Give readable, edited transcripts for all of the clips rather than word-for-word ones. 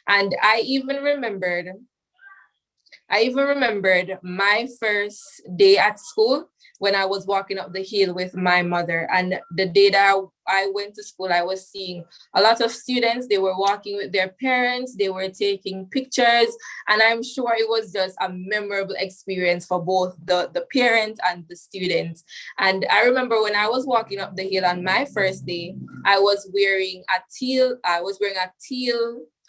And I even remembered my first day at school when I was walking up the hill with my mother. And the day that I went to school, I was seeing a lot of students. They were walking with their parents, they were taking pictures. And I'm sure it was just a memorable experience for both the parents and the students. And I remember when I was walking up the hill on my first day, I was wearing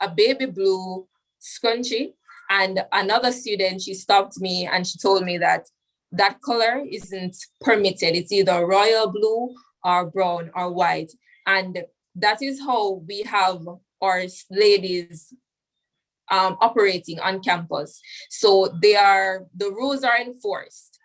a baby blue scrunchie. And another student, she stopped me and she told me that that color isn't permitted. It's either royal blue or brown or white. And that is how we have our ladies operating on campus. So the rules are enforced,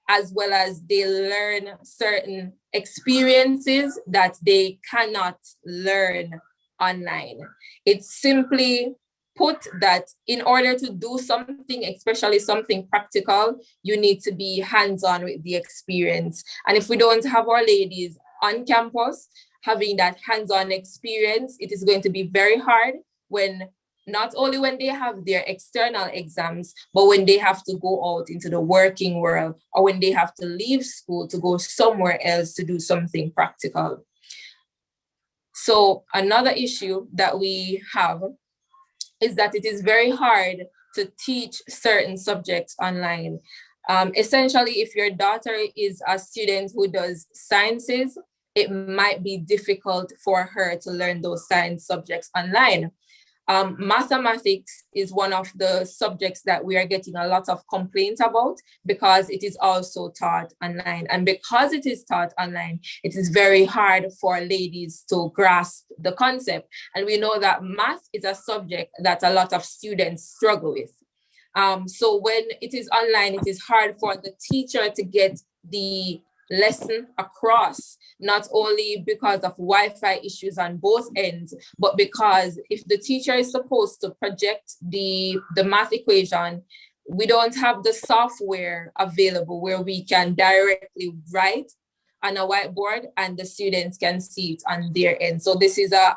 as well as they learn certain experiences that they cannot learn online. It's simply put that in order to do something, especially something practical, you need to be hands-on with the experience. And if we don't have our ladies on campus having that hands-on experience, it is going to be very hard when not only when they have their external exams, but when they have to go out into the working world, or when they have to leave school to go somewhere else to do something practical. So another issue that we have is that it is very hard to teach certain subjects online. Essentially, if your daughter is a student who does sciences, it might be difficult for her to learn those science subjects online. Mathematics is one of the subjects that we are getting a lot of complaints about because it is also taught online. And because it is taught online, it is very hard for ladies to grasp the concept. And we know that math is a subject that a lot of students struggle with. So when it is online, it is hard for the teacher to get the lesson across, not only because of Wi-Fi issues on both ends, but because if the teacher is supposed to project the math equation, we don't have the software available where we can directly write on a whiteboard and the students can see it on their end. So this is a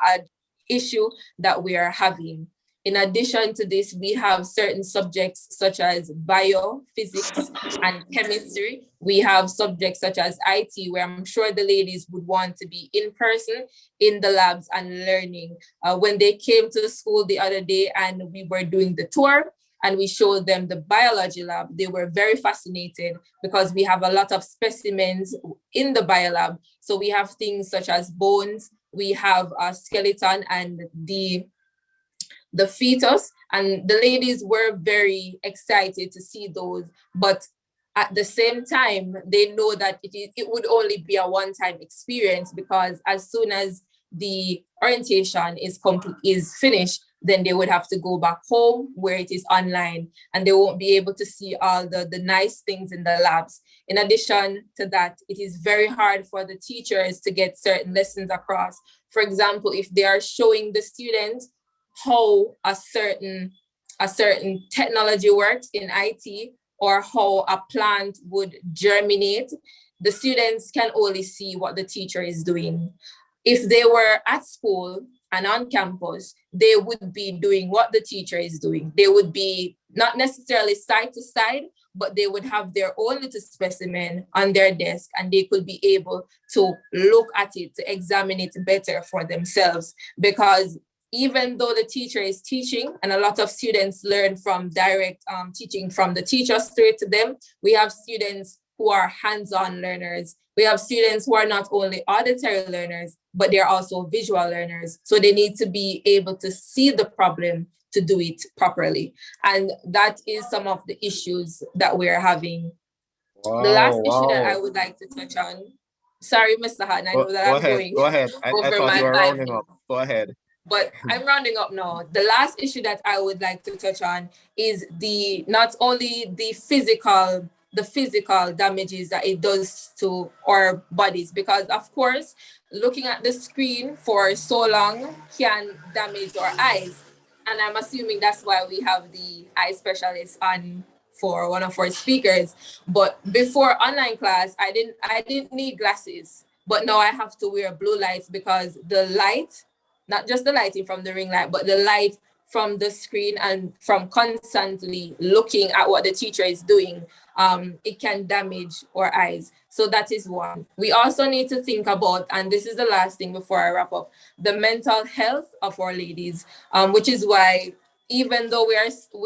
issue that we are having. In addition to this, we have certain subjects such as bio, physics, and chemistry. We have subjects such as IT, where I'm sure the ladies would want to be in person in the labs and learning. When they came to school the other day and we were doing the tour and we showed them the biology lab, they were very fascinated because we have a lot of specimens in the biolab. So we have things such as bones, we have a skeleton and the fetus, and the ladies were very excited to see those, but at the same time they know that it would only be a one-time experience, because as soon as the orientation is finished, then they would have to go back home where it is online, and they won't be able to see all the nice things in the labs. In addition to that, it is very hard for the teachers to get certain lessons across. For example, if they are showing the students how a certain technology works in IT, or how a plant would germinate, the students can only see what the teacher is doing. If they were at school and on campus, they would be doing what the teacher is doing. They would be not necessarily side to side, but they would have their own little specimen on their desk, and they could be able to look at it, to examine it better for themselves. Because even though the teacher is teaching, and a lot of students learn from direct teaching from the teacher straight to them, we have students who are hands-on learners. We have students who are not only auditory learners, but they're also visual learners. So they need to be able to see the problem to do it properly. And that is some of the issues that we're having. Wow, the last issue that I would like to touch on, sorry, Mr. Hatton, I know that I'm going go ahead. I over thought my you were 5 rounding minutes. up. Go ahead. But I'm rounding up now. The last issue that I would like to touch on is not only the physical damages that it does to our bodies, because of course, looking at the screen for so long can damage our eyes. And I'm assuming that's why we have the eye specialist on for one of our speakers. But before online class, I didn't need glasses. But now I have to wear blue lights because the light, not just the lighting from the ring light, but the light from the screen and from constantly looking at what the teacher is doing, it can damage our eyes. So that is one. We also need to think about, and this is the last thing before I wrap up, the mental health of our ladies, which is why even though we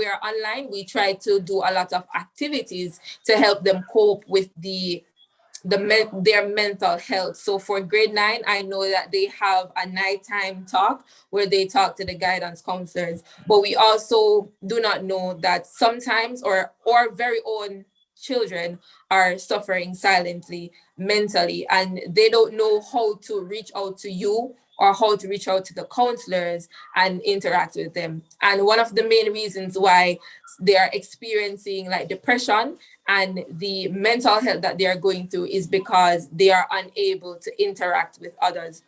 are online, we try to do a lot of activities to help them cope with their mental health. So for grade 9, I know that they have a nighttime talk where they talk to the guidance counselors, but we also do not know that sometimes our very own children are suffering silently mentally, and they don't know how to reach out to you or how to reach out to the counselors and interact with them. And one of the main reasons why they are experiencing like depression and the mental health that they are going through is because they are unable to interact with others.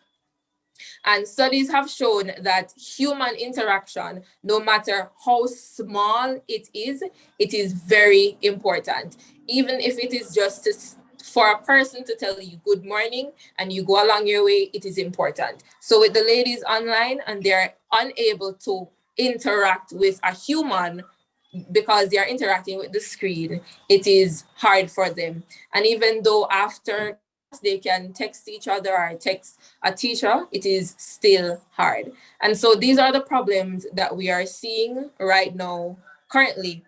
And studies have shown that human interaction, no matter how small it is very important. Even if it is just for a person to tell you good morning and you go along your way, it is important. So with the ladies online and they're unable to interact with a human because they are interacting with the screen, it is hard for them. And even though after class they can text each other or text a teacher, it is still hard. And so these are the problems that we are seeing right now, currently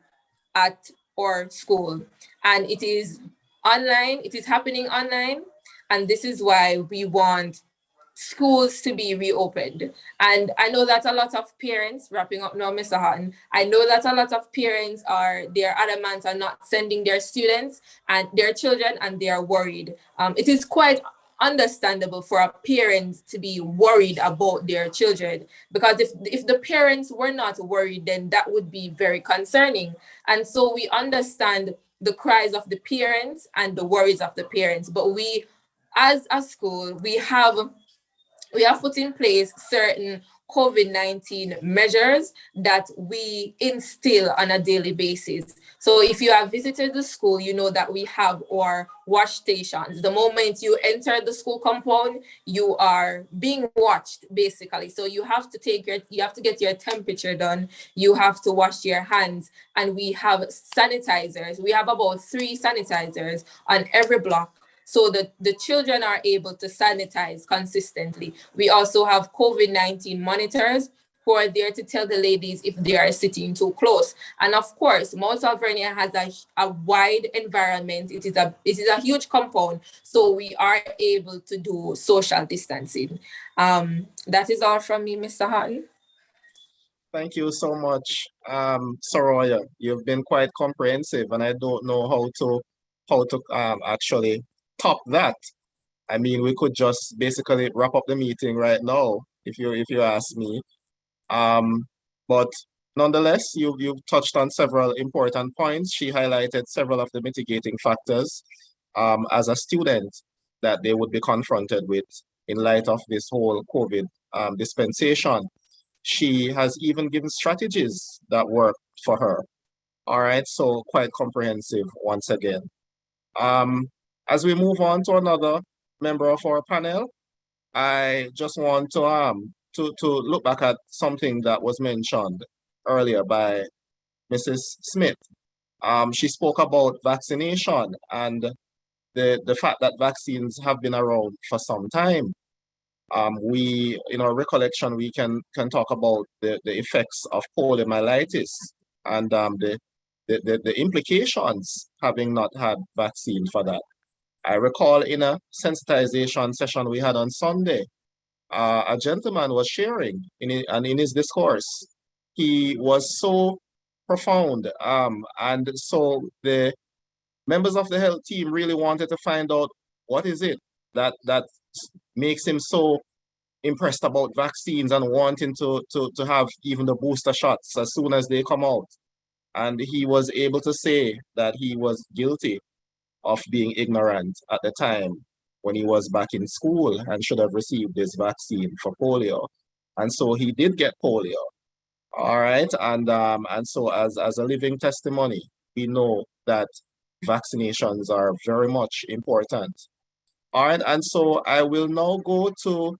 at our school. And it is online, it is happening online. And this is why we want schools to be reopened. And I know that a lot of parents, wrapping up now, Mr. Hutton, I know that a lot of parents they're adamant on not sending their students and their children, and they are worried. It is quite understandable for a parent to be worried about their children, because if the parents were not worried, then that would be very concerning. And so we understand the cries of the parents and the worries of the parents, but we as a school, we have put in place certain COVID-19 measures that we instill on a daily basis. So if you have visited the school, you know that we have our wash stations. The moment you enter the school compound, you are being watched basically. So you have to get your temperature done. You have to wash your hands, and we have sanitizers. We have about 3 sanitizers on every block, so that the children are able to sanitize consistently. We also have COVID-19 monitors who are there to tell the ladies if they are sitting too close. And of course, Mount Alvernia has a wide environment. It is a huge compound, so we are able to do social distancing. That is all from me, Mr. Hutton. Thank you so much, Soraya. You've been quite comprehensive, and I don't know how to actually top that. I mean, we could just basically wrap up the meeting right now, if you ask me. But nonetheless, you've touched on several important points. She highlighted several of the mitigating factors as a student that they would be confronted with in light of this whole COVID dispensation. She has even given strategies that work for her. All right, so quite comprehensive once again. As we move on to another member of our panel, I just want to look back at something that was mentioned earlier by Mrs. Smith. She spoke about vaccination and the fact that vaccines have been around for some time. We, in our recollection, we can talk about the effects of poliomyelitis and the implications having not had vaccine for that. I recall in a sensitization session we had on Sunday, a gentleman was sharing and in his discourse, he was so profound. And so the members of the health team really wanted to find out what is it that makes him so impressed about vaccines and wanting to have even the booster shots as soon as they come out. And he was able to say that he was guilty of being ignorant at the time when he was back in school and should have received this vaccine for polio. And so he did get polio. All right. And so as a living testimony, we know that vaccinations are very much important. All right. And so I will now go to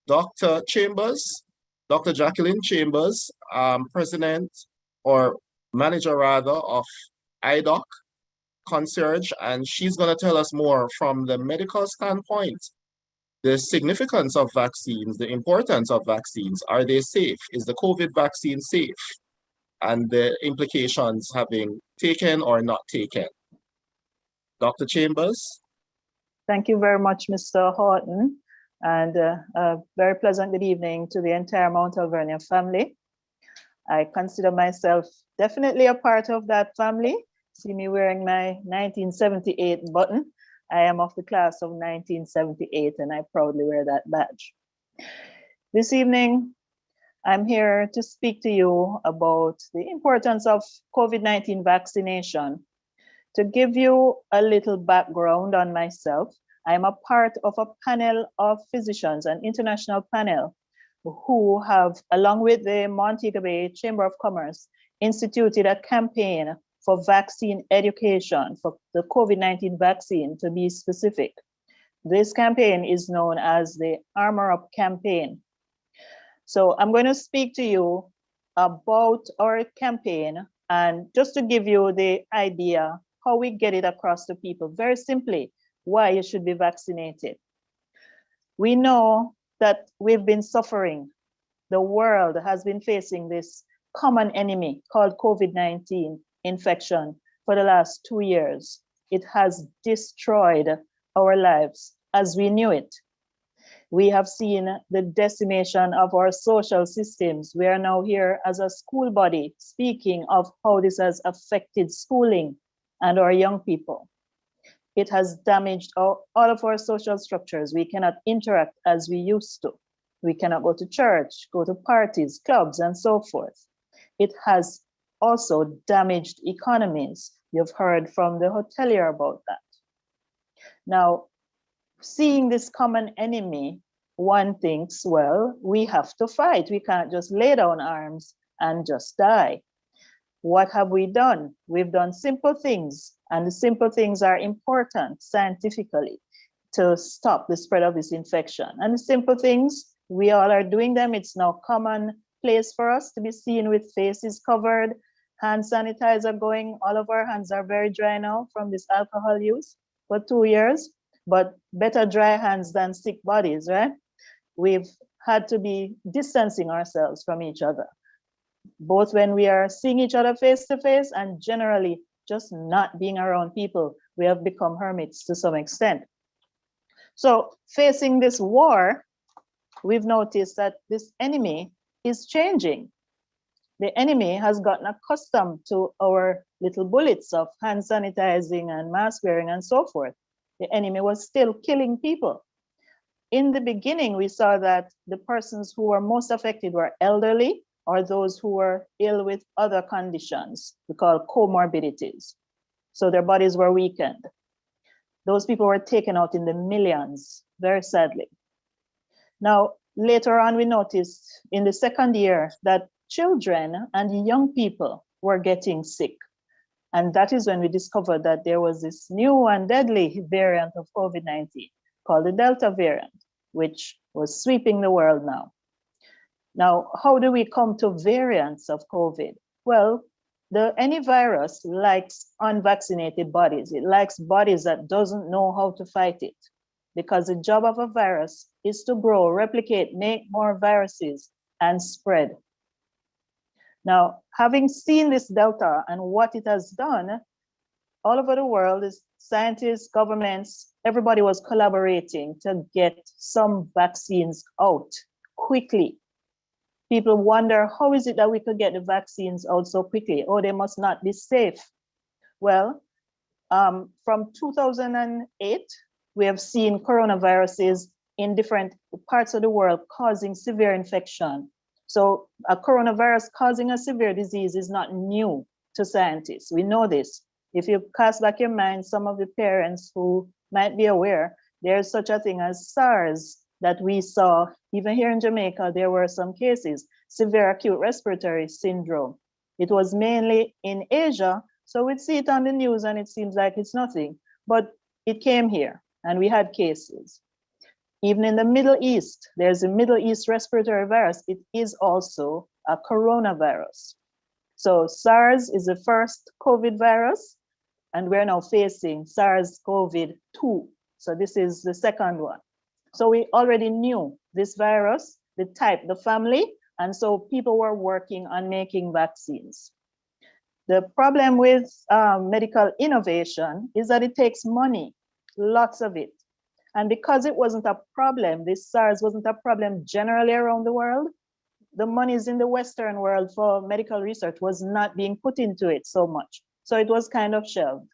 Dr. Chambers. Dr. Jacqueline Chambers, president or manager rather of IDOC Concierge, and she's going to tell us more from the medical standpoint, the significance of vaccines, the importance of vaccines. Are they safe? Is the COVID vaccine safe? And the implications having taken or not taken. Dr. Chambers? Thank you very much, Mr. Horton, and a very pleasant good evening to the entire Mount Alvernia family. I consider myself definitely a part of that family. See me wearing my 1978 button. I am of the class of 1978, and I proudly wear that badge. This evening, I'm here to speak to you about the importance of COVID-19 vaccination. To give you a little background on myself, I'm a part of a panel of physicians, an international panel, who have, along with the Montego Bay Chamber of Commerce, instituted a campaign for vaccine education, for the COVID-19 vaccine to be specific. This campaign is known as the Armor Up campaign. So I'm going to speak to you about our campaign, and just to give you the idea how we get it across to people, very simply, why you should be vaccinated. We know that we've been suffering. The world has been facing this common enemy called COVID-19 infection for the last 2 years. It has destroyed our lives as we knew it. We have seen the decimation of our social systems. We are now here as a school body speaking of how this has affected schooling and our young people. It has damaged all of our social structures. We cannot interact as we used to. We cannot go to church, go to parties, clubs, and so forth. It has also damaged economies. You've heard from the hotelier about that. Now, seeing this common enemy, one thinks, well, we have to fight. We can't just lay down arms and just die. What have we done? We've done simple things, and the simple things are important scientifically to stop the spread of this infection. And the simple things, we all are doing them. It's now commonplace for us to be seen with faces covered, hand sanitizer going. All of our hands are very dry now from this alcohol use for 2 years, but better dry hands than sick bodies, right? We've had to be distancing ourselves from each other, both when we are seeing each other face to face and generally just not being around people. We have become hermits to some extent. So facing this war, we've noticed that this enemy is changing. The enemy has gotten accustomed to our little bullets of hand sanitizing and mask wearing and so forth. The enemy was still killing people. In the beginning, we saw that the persons who were most affected were elderly, or those who were ill with other conditions we call comorbidities. So their bodies were weakened. Those people were taken out in the millions, very sadly. Now, later on, we noticed in the second year that children and young people were getting sick. And that is when we discovered that there was this new and deadly variant of COVID-19 called the Delta variant, which was sweeping the world now. Now, how do we come to variants of COVID? Well, any virus likes unvaccinated bodies. It likes bodies that doesn't know how to fight it, because the job of a virus is to grow, replicate, make more viruses, and spread. Now, having seen this Delta and what it has done, all over the world, scientists, governments, everybody was collaborating to get some vaccines out quickly. People wonder, how is it that we could get the vaccines out so quickly? Oh, they must not be safe. Well, from 2008, we have seen coronaviruses in different parts of the world causing severe infection. So a coronavirus causing a severe disease is not new to scientists. We know this. If you cast back your mind, some of the parents who might be aware, there's such a thing as SARS that we saw. Even here in Jamaica, there were some cases, severe acute respiratory syndrome. It was mainly in Asia, so we'd see it on the news and it seems like it's nothing, but it came here and we had cases. Even in the Middle East, there's a Middle East respiratory virus. It is also a coronavirus. So SARS is the first COVID virus, and we're now facing SARS-CoV-2. So this is the second one. So we already knew this virus, the type, the family, and so people were working on making vaccines. The problem with medical innovation is that it takes money, lots of it. And because it wasn't a problem, this SARS wasn't a problem generally around the world, the monies in the Western world for medical research was not being put into it so much. So it was kind of shelved.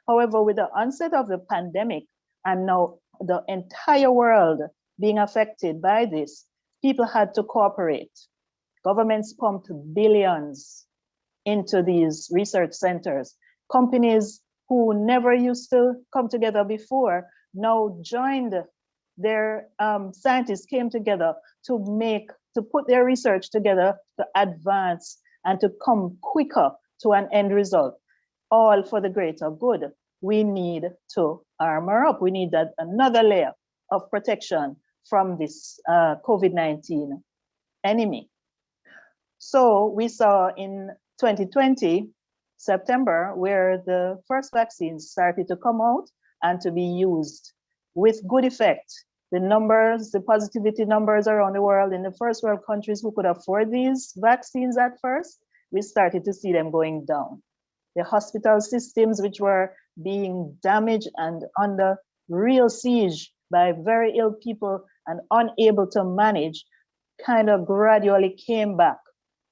However, with the onset of the pandemic and now the entire world being affected by this, people had to cooperate. Governments pumped billions into these research centers. Companies who never used to come together before now joined. Their scientists came together to put their research together, to advance and to come quicker to an end result, all for the greater good. We need to armor up. We need another layer of protection from this COVID-19 enemy. So we saw in 2020, September, where the first vaccines started to come out and to be used with good effect. The numbers, the positivity numbers around the world in the first world countries who could afford these vaccines at first, we started to see them going down. The hospital systems, which were being damaged and under real siege by very ill people and unable to manage, kind of gradually came back.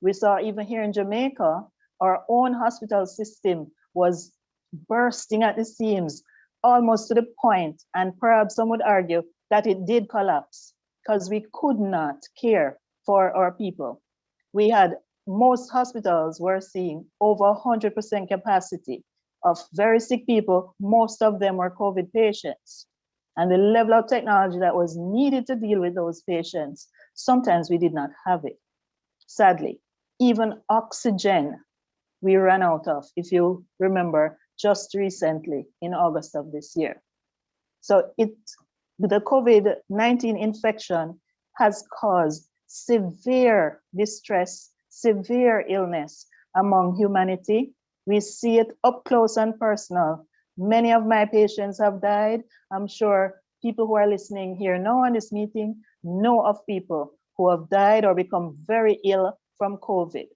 We saw even here in Jamaica, our own hospital system was bursting at the seams, almost to the point, and perhaps some would argue that it did collapse because we could not care for our people. We had, most hospitals were seeing over 100% capacity of very sick people. Most of them were COVID patients. And the level of technology that was needed to deal with those patients, sometimes we did not have it. Sadly, even oxygen we ran out of, if you remember, just recently in August of this year. So the COVID-19 infection has caused severe distress, severe illness among humanity. We see it up close and personal. Many of my patients have died. I'm sure people who are listening here now on this meeting know of people who have died or become very ill from COVID.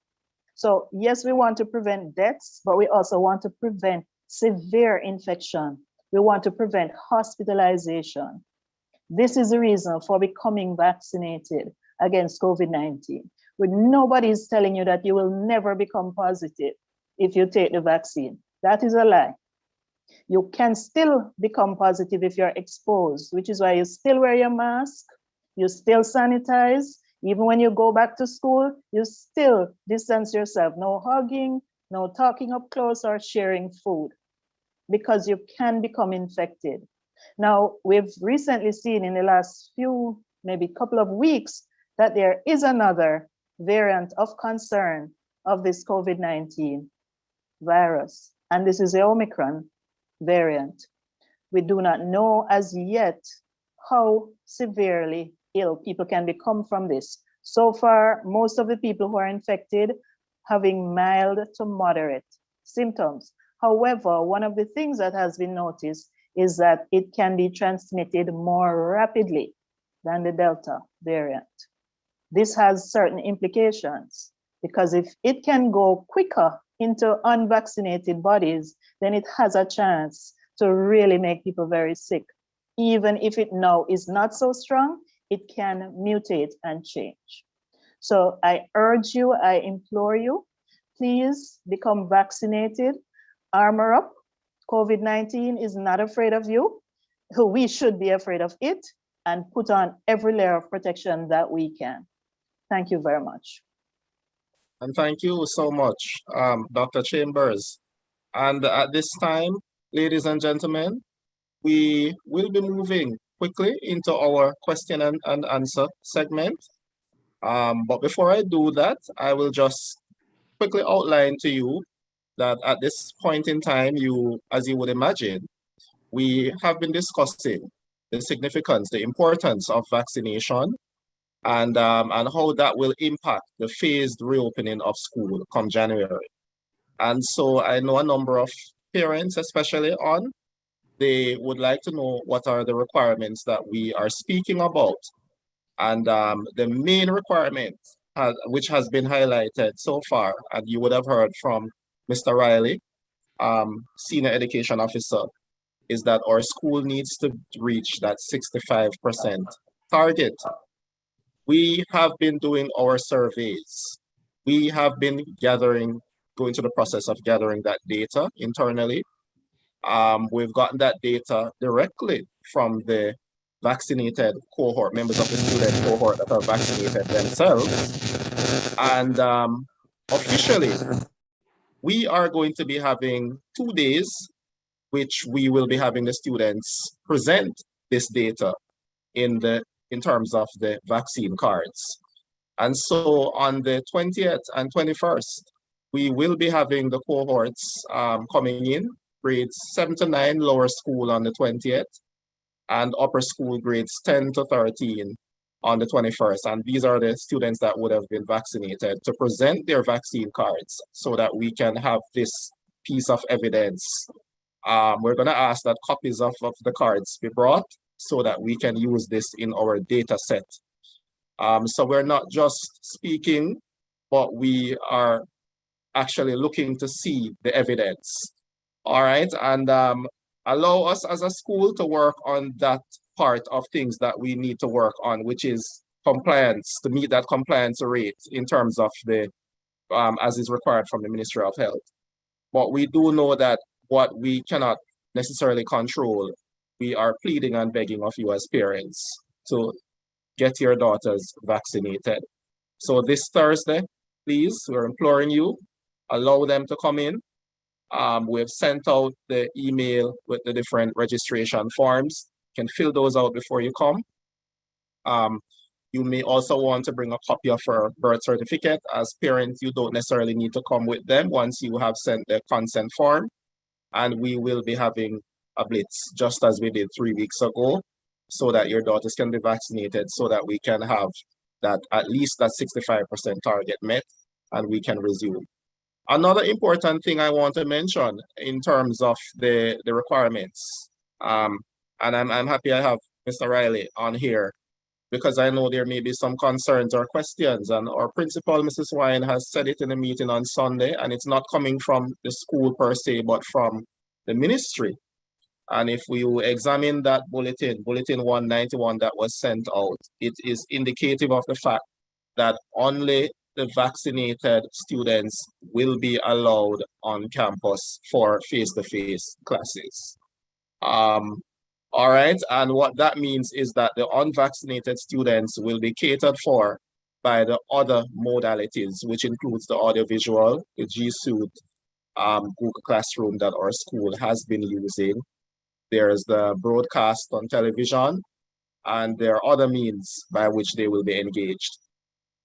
So yes, we want to prevent deaths, but we also want to prevent severe infection. We want to prevent hospitalization. This is the reason for becoming vaccinated against COVID-19. When nobody is telling you that you will never become positive if you take the vaccine. That is a lie. You can still become positive if you're exposed, which is why you still wear your mask, you still sanitize. Even when you go back to school, you still distance yourself. No hugging, no talking up close or sharing food, because you can become infected. Now, we've recently seen in the last few, maybe couple of weeks, that there is another variant of concern of this COVID-19 virus, and this is the Omicron variant. We do not know as yet how severely ill people can become from this. So far, most of the people who are infected having mild to moderate symptoms. However, one of the things that has been noticed is that it can be transmitted more rapidly than the Delta variant. This has certain implications, because if it can go quicker into unvaccinated bodies, then it has a chance to really make people very sick. Even if it now is not so strong, it can mutate and change. So I urge you, I implore you, please become vaccinated, armor up. COVID-19 is not afraid of you. We should be afraid of it, and put on every layer of protection that we can. Thank you very much. And thank you so much, Dr. Chambers. And at this time, ladies and gentlemen, we will be moving quickly into our question and answer segment. But before I do that, I will just quickly outline to you that at this point in time, as you would imagine, we have been discussing the significance, the importance of vaccination, and how that will impact the phased reopening of school come January. And so I know a number of parents, especially they would like to know what are the requirements that we are speaking about. And the main requirement, which has been highlighted so far, and you would have heard from Mr. Riley, Senior Education Officer, is that our school needs to reach that 65% target. We have been doing our surveys. We have been going through the process of gathering that data internally. We've gotten that data directly from the vaccinated cohort, members of the student cohort that are vaccinated themselves. And officially, we are going to be having 2 days, which we will be having the students present this data in terms of the vaccine cards. And so on the 20th and 21st, we will be having the cohorts coming in, grades 7 to 9, lower school on the 20th, and upper school grades 10 to 13 on the 21st. And these are the students that would have been vaccinated to present their vaccine cards so that we can have this piece of evidence. We're going to ask that copies of the cards be brought so that we can use this in our data set. So we're not just speaking, but we are actually looking to see the evidence. All right, and allow us as a school to work on that part of things that we need to work on, which is compliance, to meet that compliance rate in terms of the, as is required from the Ministry of Health. But we do know that what we cannot necessarily control, we are pleading and begging of you as parents to get your daughters vaccinated. So this Thursday, please, we're imploring you, allow them to come in. We've sent out the email with the different registration forms. You can fill those out before you come. You may also want to bring a copy of your birth certificate. As parents, you don't necessarily need to come with them once you have sent the consent form. And we will be having a blitz, just as we did 3 weeks ago, so that your daughters can be vaccinated, so that we can have that, at least that 65% target met, and we can resume. Another important thing I want to mention in terms of the requirements, and I'm happy I have Mr. Riley on here, because I know there may be some concerns or questions, and our principal, Mrs. Wine, has said it in a meeting on Sunday, and it's not coming from the school per se, but from the ministry. And if we examine that bulletin 191 that was sent out, it is indicative of the fact that only the vaccinated students will be allowed on campus for face-to-face classes. All right, and what that means is that the unvaccinated students will be catered for by the other modalities, which includes the audiovisual, the G Suite, Google Classroom that our school has been using. There's the broadcast on television, and there are other means by which they will be engaged.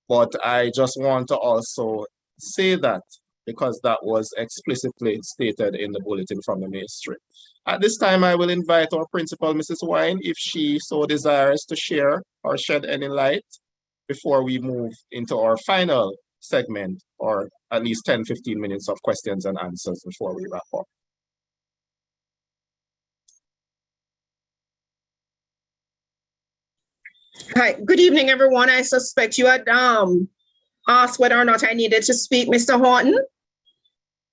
But I just want to also say that, because that was explicitly stated in the bulletin from the ministry. At this time, I will invite our principal, Mrs. Wine, if she so desires, to share or shed any light before we move into our final segment, or at least 10-15 minutes of questions and answers before we wrap up. Hi, good evening, everyone. I suspect you had asked whether or not I needed to speak, Mr. Horton.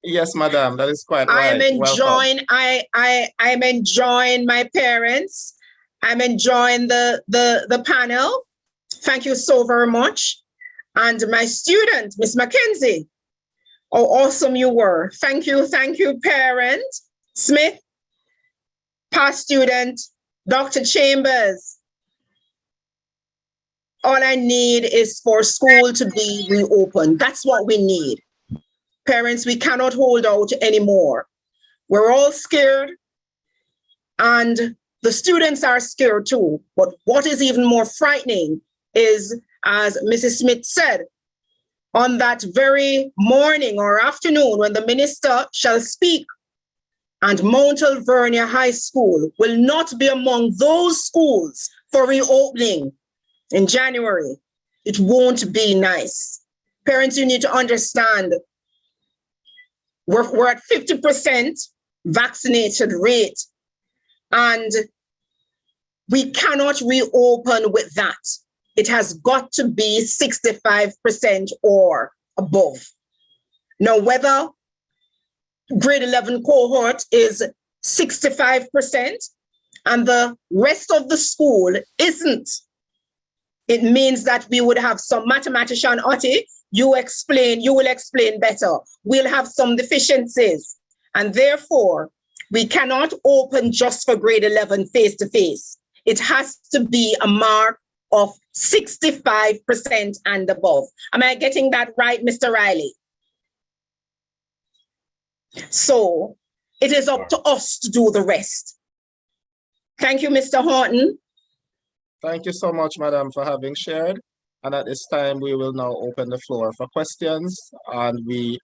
Yes, madam, that is quite right. I'm enjoying. I'm enjoying my parents. I'm enjoying the panel. Thank you so very much. And my student, Miss Mackenzie. Oh, awesome you were. Thank you, parent Smith, past student, Dr. Chambers. All I need is for school to be reopened. That's what we need. Parents, we cannot hold out anymore. We're all scared, and the students are scared too. But what is even more frightening is, as Mrs. Smith said, on that very morning or afternoon when the minister shall speak and Mount Alvernia High School will not be among those schools for reopening in January, it won't be nice. Parents, you need to understand, we're at 50% vaccinated rate, and we cannot reopen with that. It has got to be 65% or above. Now, whether grade 11 cohort is 65% and the rest of the school isn't, it means that we would have some mathematician, Otti, you will explain better. We'll have some deficiencies, and therefore we cannot open just for grade 11 face-to-face. It has to be a mark of 65% and above. Am I getting that right, Mr. Riley? So it is up to us to do the rest. Thank you, Mr. Horton. Thank you so much, Madam, for having shared. And at this time, we will now open the floor for questions. And we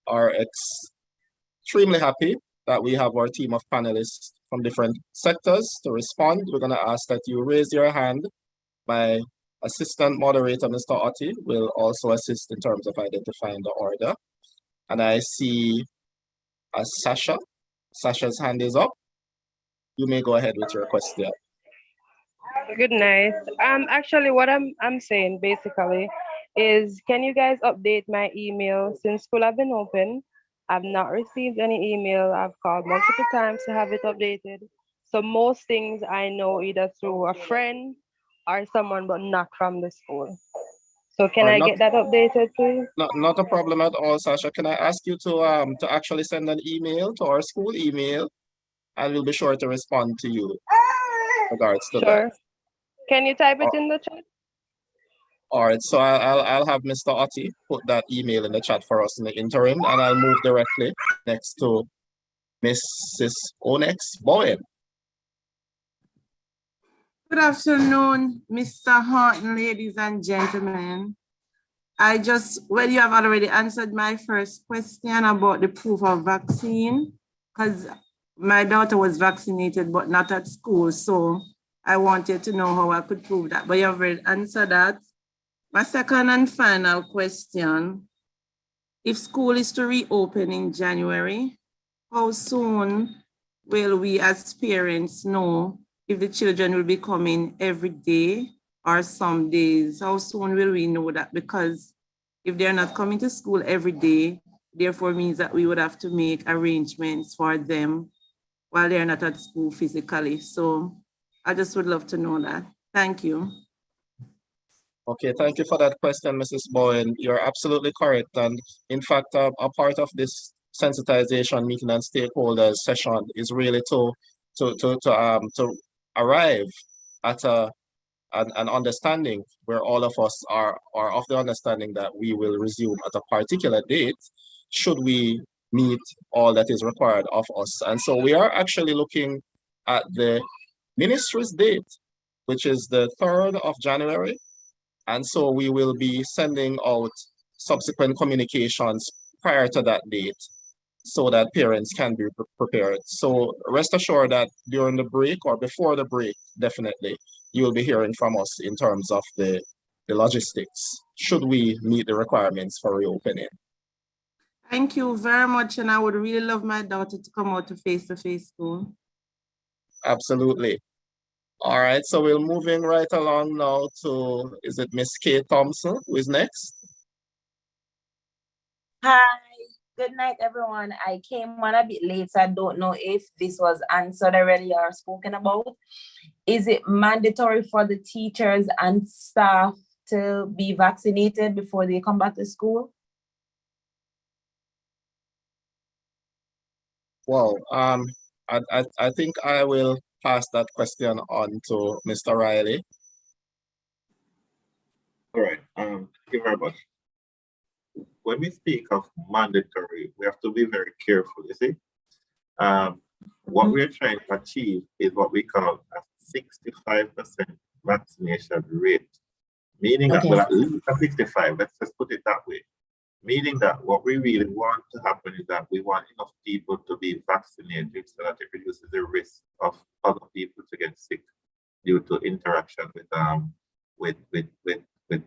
are extremely happy that we have our team of panelists from different sectors to respond. We're going to ask that you raise your hand. My assistant moderator, Mr. Otti, will also assist in terms of identifying the order. And I see Sasha. Sasha's hand is up. You may go ahead with your question. Good night. Actually, what I'm saying basically is, can you guys update my email? Since school have been open, I've not received any email. I've called multiple times to have it updated. So most things I know either through a friend or someone, but not from the school. So can I get that updated, please? Not a problem at all, Sasha. Can I ask you to actually send an email to our school email, and we'll be sure to respond to you in regards to that. Can you type it in the chat? All right, so I'll have Mr. Otti put that email in the chat for us in the interim, and I'll move directly next to Mrs. Onyx Bowen. Good afternoon, Mr. Horton, ladies and gentlemen. Well, you have already answered my first question about the proof of vaccine, because my daughter was vaccinated, but not at school. So I wanted to know how I could prove that, but you have already answered that. My second and final question, if school is to reopen in January, how soon will we as parents know if the children will be coming every day or some days? How soon will we know that? Because if they're not coming to school every day, therefore means that we would have to make arrangements for them while they're not at school physically. So I just would love to know that. Thank you. Okay, thank you for that question, Mrs. Bowen. You're absolutely correct. And in fact, a part of this sensitization meeting and stakeholders session is really to arrive at an understanding where all of us are of the understanding that we will resume at a particular date should we meet all that is required of us. And so we are actually looking at the ministry's date, which is the 3rd of January. And so we will be sending out subsequent communications prior to that date so that parents can be prepared. So rest assured that during the break or before the break, definitely, you will be hearing from us in terms of the logistics, should we meet the requirements for reopening. Thank you very much. And I would really love my daughter to come out to face-to-face school. Absolutely. All right, so we're moving right along now to, is it Miss Kay Thompson, who is next? Hi, good night, everyone. I came on a bit late, so I don't know if this was answered already or spoken about. Is it mandatory for the teachers and staff to be vaccinated before they come back to school? Well, I think I will pass that question on to Mr. Riley. All right, thank you very much. When we speak of mandatory, we have to be very careful, you see. What we're trying to achieve is what we call a 65% vaccination rate, meaning that, well, at least a 65, let's just put it that way, Meaning that what we really want to happen is that we want enough people to be vaccinated so that it reduces the risk of other people to get sick due to interaction with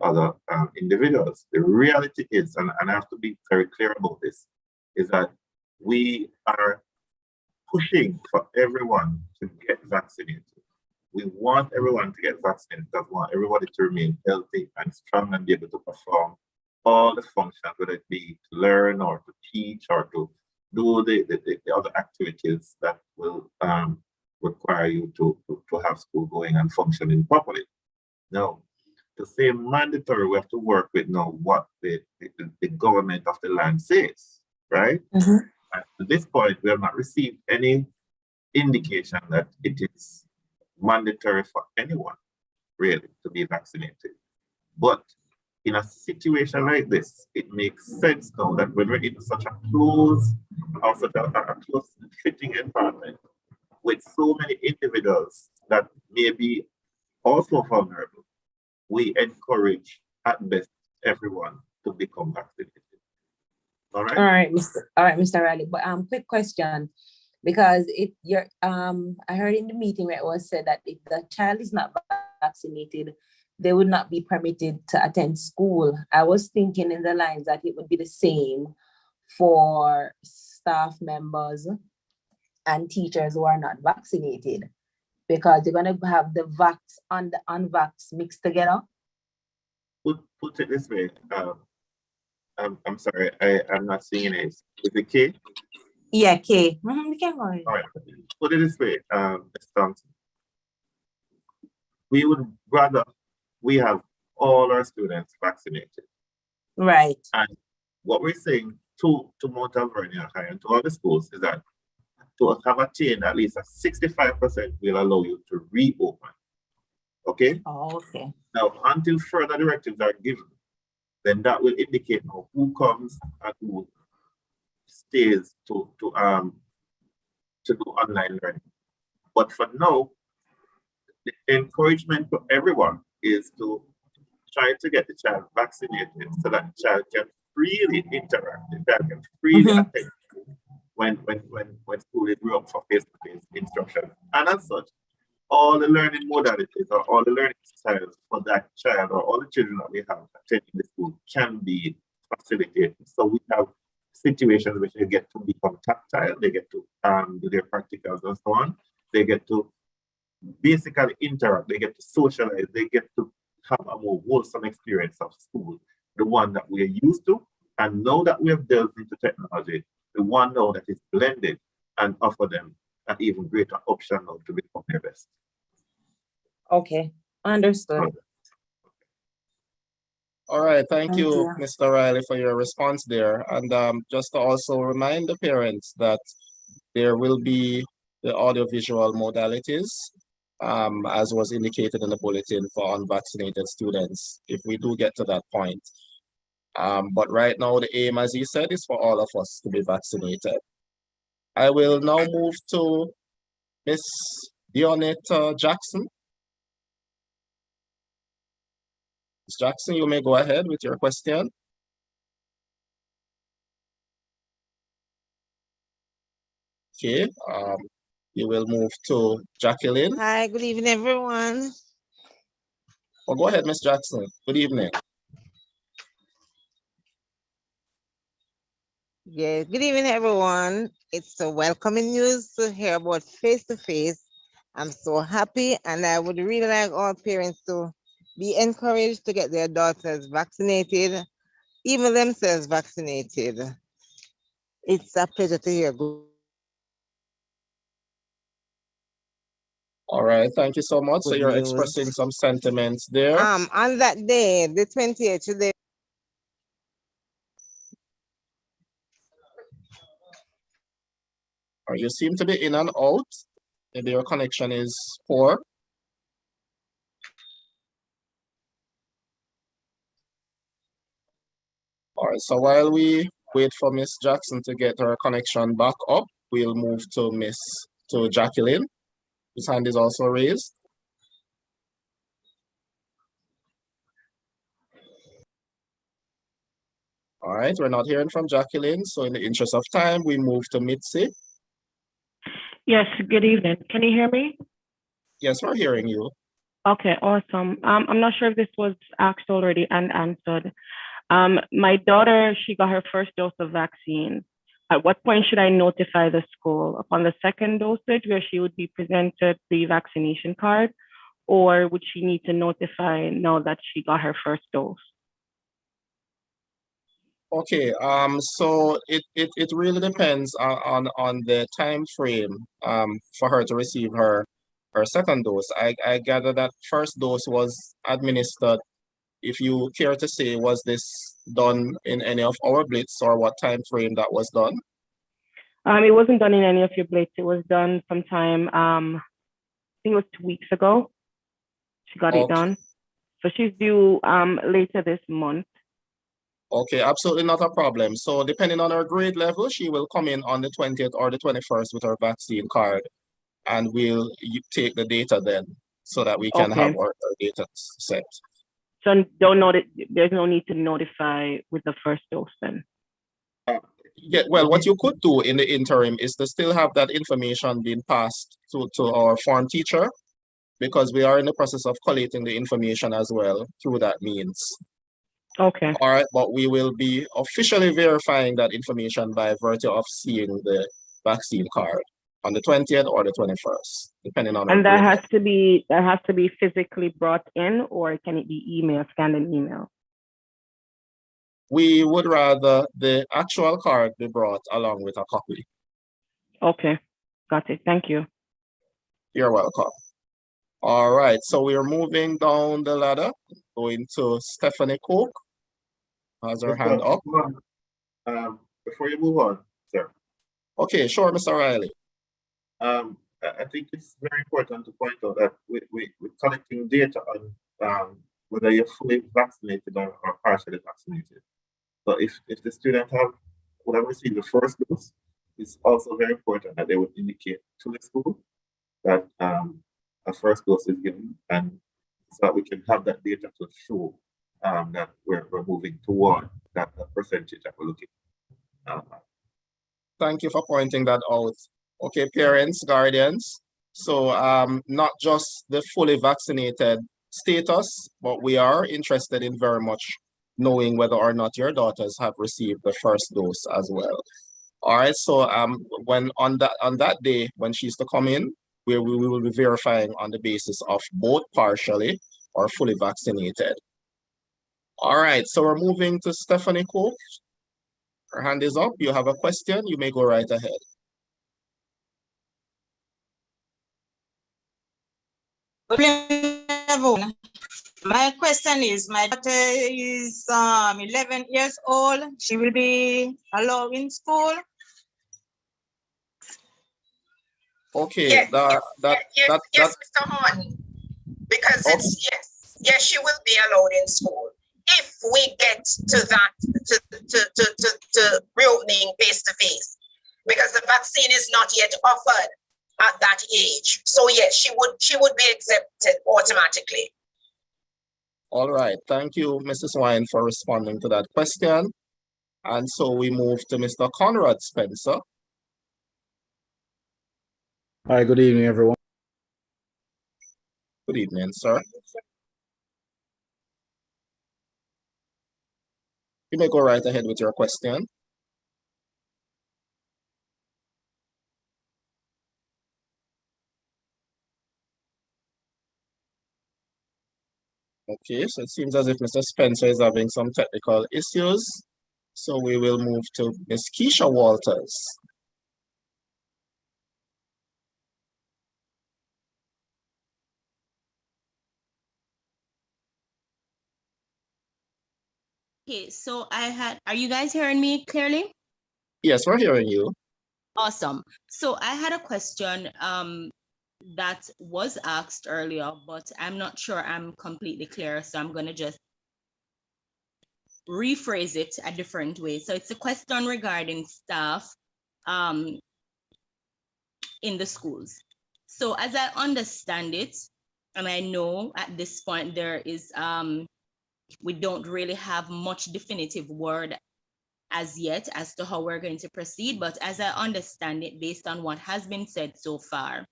other individuals. The reality is, and I have to be very clear about this, is that we are pushing for everyone to get vaccinated. We want everyone to get vaccinated because we want everybody to remain healthy and strong and be able to perform all the functions, whether it be to learn or to teach or to do the other activities that will require you to have school going and functioning properly. Now, to say mandatory, we have to work with now what the government of the land says, right? Mhm. And to this point, we have not received any indication that it is mandatory for anyone, really, to be vaccinated. But in a situation like this, it makes sense now that when we're in such a close or such a close fitting environment with so many individuals that may be also vulnerable, we encourage at best everyone to become vaccinated. All right. All right, Mr. Riley. But quick question, because I heard in the meeting where it was said that if the child is not vaccinated, they would not be permitted to attend school. I was thinking in the lines that it would be the same for staff members and teachers who are not vaccinated, because they're going to have the vax and the unvax mixed together. Put it this way. I'm sorry, I'm not seeing it. Is it K? Yeah, K. We can go ahead. All right. Put it this way, Ms. Thompson. We would rather we have all our students vaccinated. Right. And what we're saying to Mount Alvernia High and to all the schools is that to have attained at least a 65% will allow you to reopen. Okay? Oh, okay. Now, until further directives are given, then that will indicate now who comes and who stays to do online learning. But for now, the encouragement to everyone is to try to get the child vaccinated so that the child can freely interact, the child can freely attend when school is up for face-to-face instruction. And as such, all the learning modalities or all the learning styles for that child or all the children that we have attending the school can be facilitated. So we have situations which they get to become tactile, they get to do their practicals and so on. They get to basically interact, they get to socialize, they get to have a more wholesome experience of school, the one that we are used to. And now that we have delved into technology, the one now that is blended and offer them an even greater option now to become their best. Okay, understood. All right, thank you, you. Mr. Riley, for your response there. And just to also remind the parents that there will be the audiovisual modalities, as was indicated in the bulletin for unvaccinated students, if we do get to that point. But right now, the aim, as you said, is for all of us to be vaccinated. I will now move to Miss Dionette Jackson. Ms. Jackson, you may go ahead with your question. Okay, you will move to Jacqueline. Hi, good evening, everyone. Oh, go ahead, Ms. Jackson. Good evening. Yeah, good evening, everyone. It's so welcoming news to hear about face-to-face. I'm so happy, and I would really like all parents to be encouraged to get their daughters vaccinated, even themselves vaccinated. It's a pleasure to hear. All right, thank you so much. So Good you're news. expressing some sentiments there. On that day, the 28th, today. Or you seem to be in and out. Maybe your connection is poor. All right, so while we wait for Miss Jackson to get her connection back up, we'll move to Jacqueline, whose hand is also raised. All right, we're not hearing from Jacqueline, so in the interest of time, we move to Mitzi. Yes, good evening. Can you hear me? Yes, we're hearing you. Okay, awesome. I'm not sure if this was asked already and answered. My daughter, she got her first dose of vaccine. At what point should I notify the school? Upon the second dosage, where she would be presented the vaccination card, or would she need to notify now that she got her first dose? Okay, so it really depends on the time frame for her to receive her second dose. I gather that first dose was administered. If you care to say, was this done in any of our blitz, or what time frame that was done? It wasn't done in any of your blitz. It was done sometime, I think it was 2 weeks ago. She got it Okay. done. So she's due later this month. Okay, absolutely not a problem. So depending on her grade level, she will come in on the 20th or the 21st with her vaccine card, and we'll take the data then so that we can have Okay. our data set. So there's no need to notify with the first dose then. Yeah, well, what you could do in the interim is to still have that information being passed to our form teacher, because we are in the process of collating the information as well through that means. Okay. All right, but we will be officially verifying that information by virtue of seeing the vaccine card on the 20th or the 21st, depending on our And that grade. has to be physically brought in, or can it be email, scanned in email? We would rather the actual card be brought along with a copy. Okay, got it. Thank you. You're welcome. All right, so we're moving down the ladder, going to Stephanie Cook. Has her hand up. Before you move on, sir. Okay, sure, Mr. Riley. I think it's very important to point out that we're collecting data on whether you're fully vaccinated or partially vaccinated. So if the student would have received the first dose, it's also very important that they would indicate to the school that a first dose is given, and so that we can have that data to show that we're moving toward that percentage that we're looking at. Thank you for pointing that out. Okay, parents, guardians. So not just the fully vaccinated status, but we are interested in very much knowing whether or not your daughters have received the first dose as well. All right, so when on that day when she's to come in, we will be verifying on the basis of both partially or fully vaccinated. All right, so we're moving to Stephanie Cook. Her hand is up. You have a question, you may go right ahead. Good evening, everyone. My question is, my daughter is 11 years old. She will be allowed in school. Okay, Yes, Mr. Horton, because it's yes, she will be allowed in school if we get to that to reopening face to face, because the vaccine is not yet offered at that age. So yes, she would be accepted automatically. All right, thank you, Mrs. Wine, for responding to that question. And so we move to Mr. Conrad Spencer. Hi, good evening, everyone. Good evening, sir. You may go right ahead with your question. Okay, so it seems as if Mr. Spencer is having some technical issues. So we will move to Ms. Keisha Walters. Okay, so are you guys hearing me clearly? Yes, we're hearing you. Awesome. So I had a question that was asked earlier, but I'm not sure I'm completely clear. So I'm gonna just rephrase it a different way. So it's a question regarding staff in the schools. So as I understand it, and I know at this point there is we don't really have much definitive word as yet as to how we're going to proceed, but as I understand it, based on what has been said so far,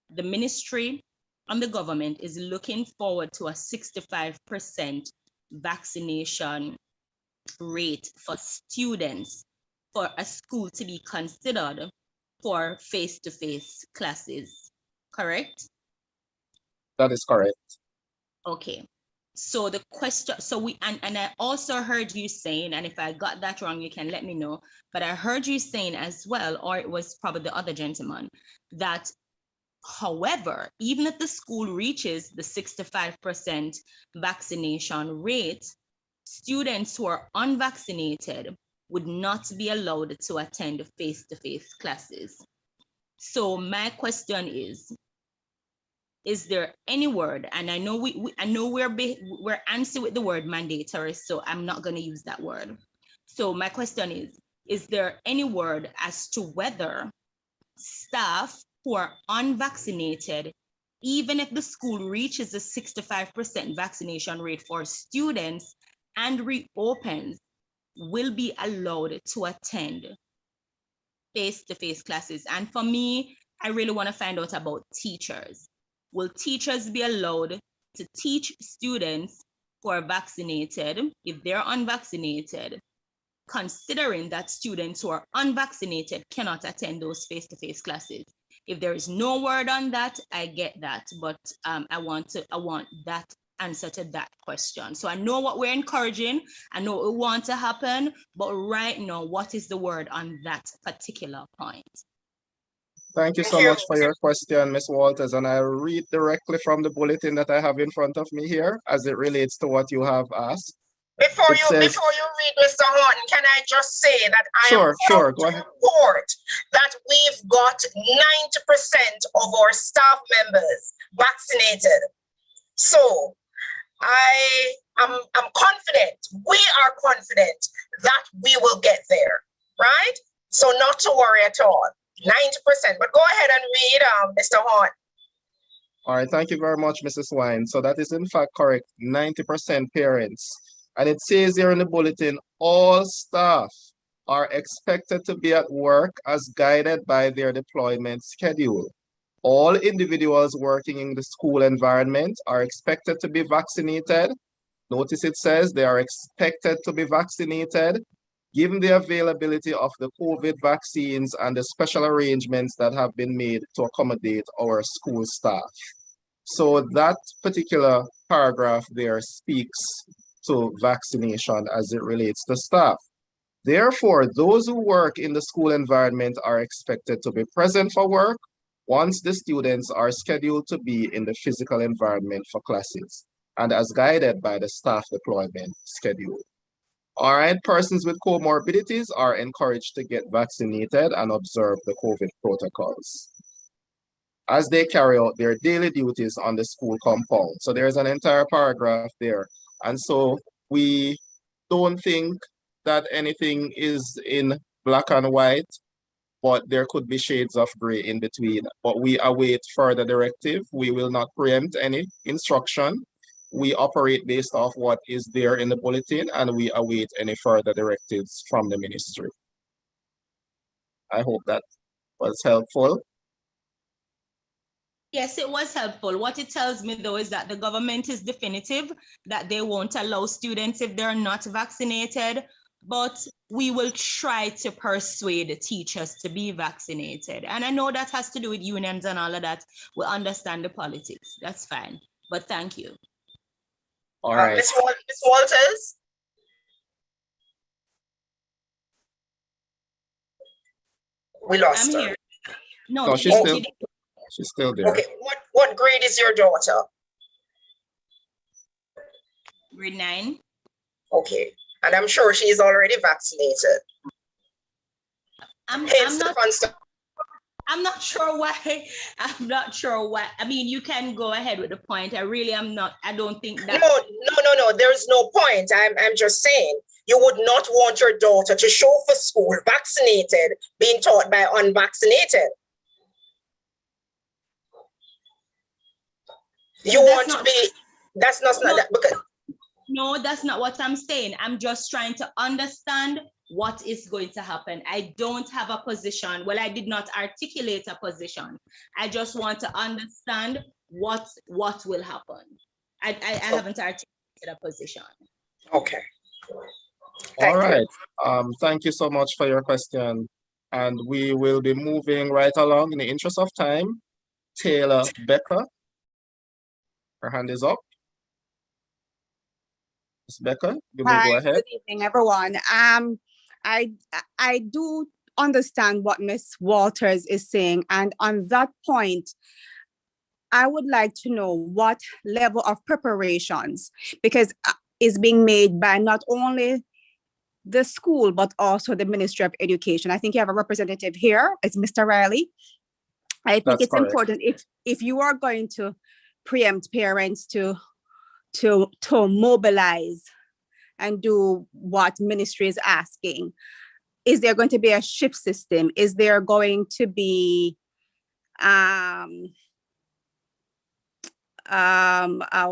the ministry and the government is looking forward to a 65% vaccination rate for students for a school to be considered for face-to-face classes, correct? That is correct. Okay. So the question, and I also heard you saying, and if I got that wrong, you can let me know, but I heard you saying as well, or it was probably the other gentleman, that however, even if the school reaches the 65% vaccination rate, students who are unvaccinated would not be allowed to attend face-to-face classes. So my question is there any word, and I know we're answering with the word mandatory, so I'm not going to use that word. So my question is there any word as to whether staff who are unvaccinated, even if the school reaches a 65% vaccination rate for students and reopens, will be allowed to attend face-to-face classes? And for me, I really want to find out about teachers. Will teachers be allowed to teach students who are vaccinated if they're unvaccinated, considering that students who are unvaccinated cannot attend those face-to-face classes? If there is no word on that, I get that, but I want that answer to that question. So I know what we're encouraging, I know what we want to happen, but right now, what is the word on that particular point? Thank you so much for your question, Ms. Walters, and I'll read directly from the bulletin that I have in front of me here as it relates to what you have asked. Before you read, Mr. Horton, can I just say that I am proud to report that we've got 90% of our staff members vaccinated. So I'm confident, we are confident that we will get there, right? So not to worry at all, 90%. But go ahead and read, Mr. Horton. All right, thank you very much, Mrs. Wine. So that is in fact correct, 90% parents. And it says here in the bulletin, all staff are expected to be at work as guided by their deployment schedule. All individuals working in the school environment are expected to be vaccinated. Notice it says they are expected to be vaccinated, given the availability of the COVID vaccines and the special arrangements that have been made to accommodate our school staff. So that particular paragraph there speaks to vaccination as it relates to staff. Therefore, those who work in the school environment are expected to be present for work once the students are scheduled to be in the physical environment for classes and as guided by the staff deployment schedule. All right, persons with comorbidities are encouraged to get vaccinated and observe the COVID protocols as they carry out their daily duties on the school compound. So there's an entire paragraph there. And so we don't think that anything is in black and white, but there could be shades of gray in between. But we await further directive. We will not preempt any instruction. We operate based off what is there in the bulletin, and we await any further directives from the ministry. I hope that was helpful. Yes, it was helpful. What it tells me though is that the government is definitive that they won't allow students if they're not vaccinated, but we will try to persuade teachers to be vaccinated. And I know that has to do with unions and all of that. We understand the politics. That's fine. But thank you. All right. Ms. Walters? We lost her. Here. No, she's still there. Okay, what grade is your daughter? Grade 9. Okay, and I'm sure she's already vaccinated. I'm not sure why. I'm not sure why. I mean, you can go ahead with the point. I don't think that. No, there's no point. I'm just saying, you would not want your daughter to show for school vaccinated, being taught by unvaccinated. You want to be, that's not that, because. No, that's not what I'm saying. I'm just trying to understand what is going to happen. I don't have a position. Well, I did not articulate a position. I just want to understand what will happen. I haven't articulated a position. Okay. All right. Thank you so much for your question. And we will be moving right along in the interest of time. Taylor Becker, her hand is up. Ms. Becker, you may go ahead. Good evening, everyone. I do understand what Ms. Walters is saying, and on that point, I would like to know what level of preparations, because is being made by not only the school, but also the Ministry of Education. I think you have a representative here, it's Mr. Riley. I think it's important if you are going to preempt parents to mobilize and do what ministry is asking. Is there going to be a shift system? Is there going to be a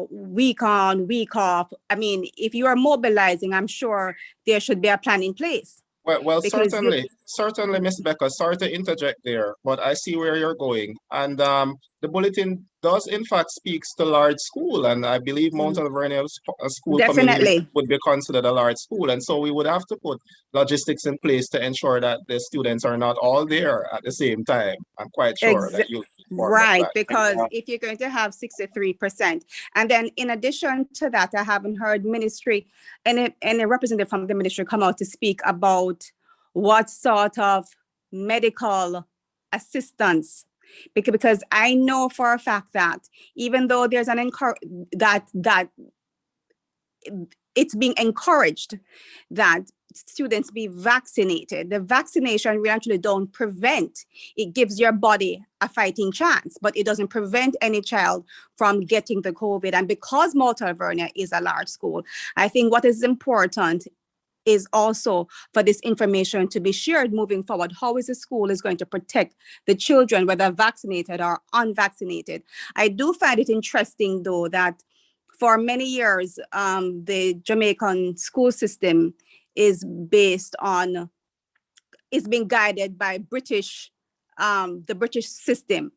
week on, week off? I mean, if you are mobilizing, I'm sure there should be a plan in place. Well, certainly, Ms. Becker, sorry to interject there, but I see where you're going. And the bulletin does in fact speaks to large school, and I believe Mount Alvernia School Community would be considered a large school. And so we would have to put logistics in place to ensure that the students are not all there at the same time. I'm quite sure that you right, because if you're going to have 63%, and then in addition to that, I haven't heard ministry and a representative from the ministry come out to speak about what sort of medical assistance, because I know for a fact that even though there's an that it's being encouraged that students be vaccinated. The vaccination we actually don't prevent. It gives your body a fighting chance, but it doesn't prevent any child from getting the COVID. And because Mount Alvernia is a large school, I think what is important is also for this information to be shared moving forward. How is the school is going to protect the children, whether vaccinated or unvaccinated? I do find it interesting, though, that for many years, the Jamaican school system is based on, is being guided by the British system.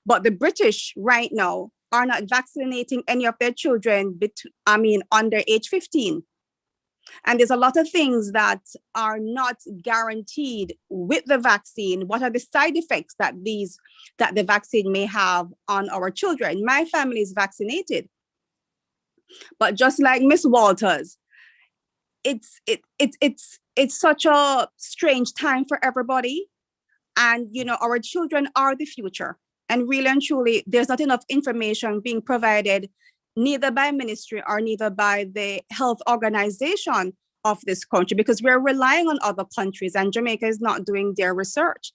But the British right now are not vaccinating any of their children under age 15. And there's a lot of things that are not guaranteed with the vaccine. What are the side effects that the vaccine may have on our children? My family is vaccinated, but just like Miss Walters, it's such a strange time for everybody. And our children are the future. And really and truly, there's not enough information being provided, neither by ministry or neither by the health organization of this country, because we're relying on other countries and Jamaica is not doing their research.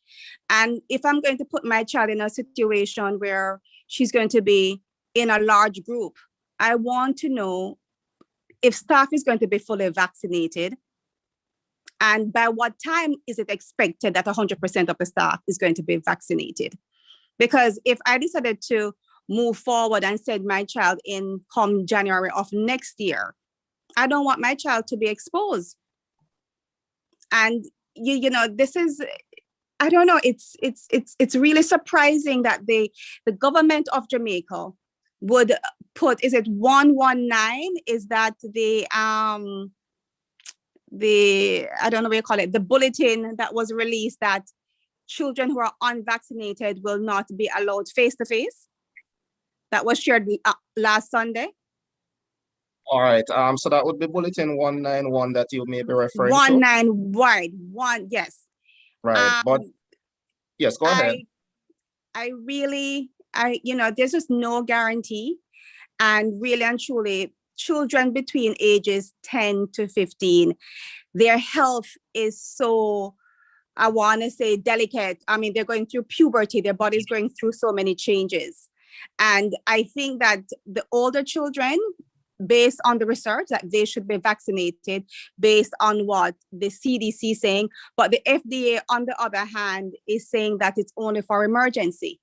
And if I'm going to put my child in a situation where she's going to be in a large group, I want to know if staff is going to be fully vaccinated, and by what time is it expected that 100% of the staff is going to be vaccinated? Because if I decided to move forward and send my child in come January of next year, I don't want my child to be exposed. And this is, I don't know, it's really surprising that the government of Jamaica would put, is it 119? Is that the I don't know what you call it, the bulletin that was released that children who are unvaccinated will not be allowed face-to-face? That was shared last Sunday. All right. So that would be bulletin 191 that you may be referring to. 191, yes. Right. But yes, go ahead. There's just no guarantee. And really and truly, children between ages 10 to 15, their health is so, I want to say, delicate. I mean, they're going through puberty. Their body's going through so many changes. And I think that the older children, based on the research, that they should be vaccinated based on what the CDC is saying. But the FDA, on the other hand, is saying that it's only for emergency.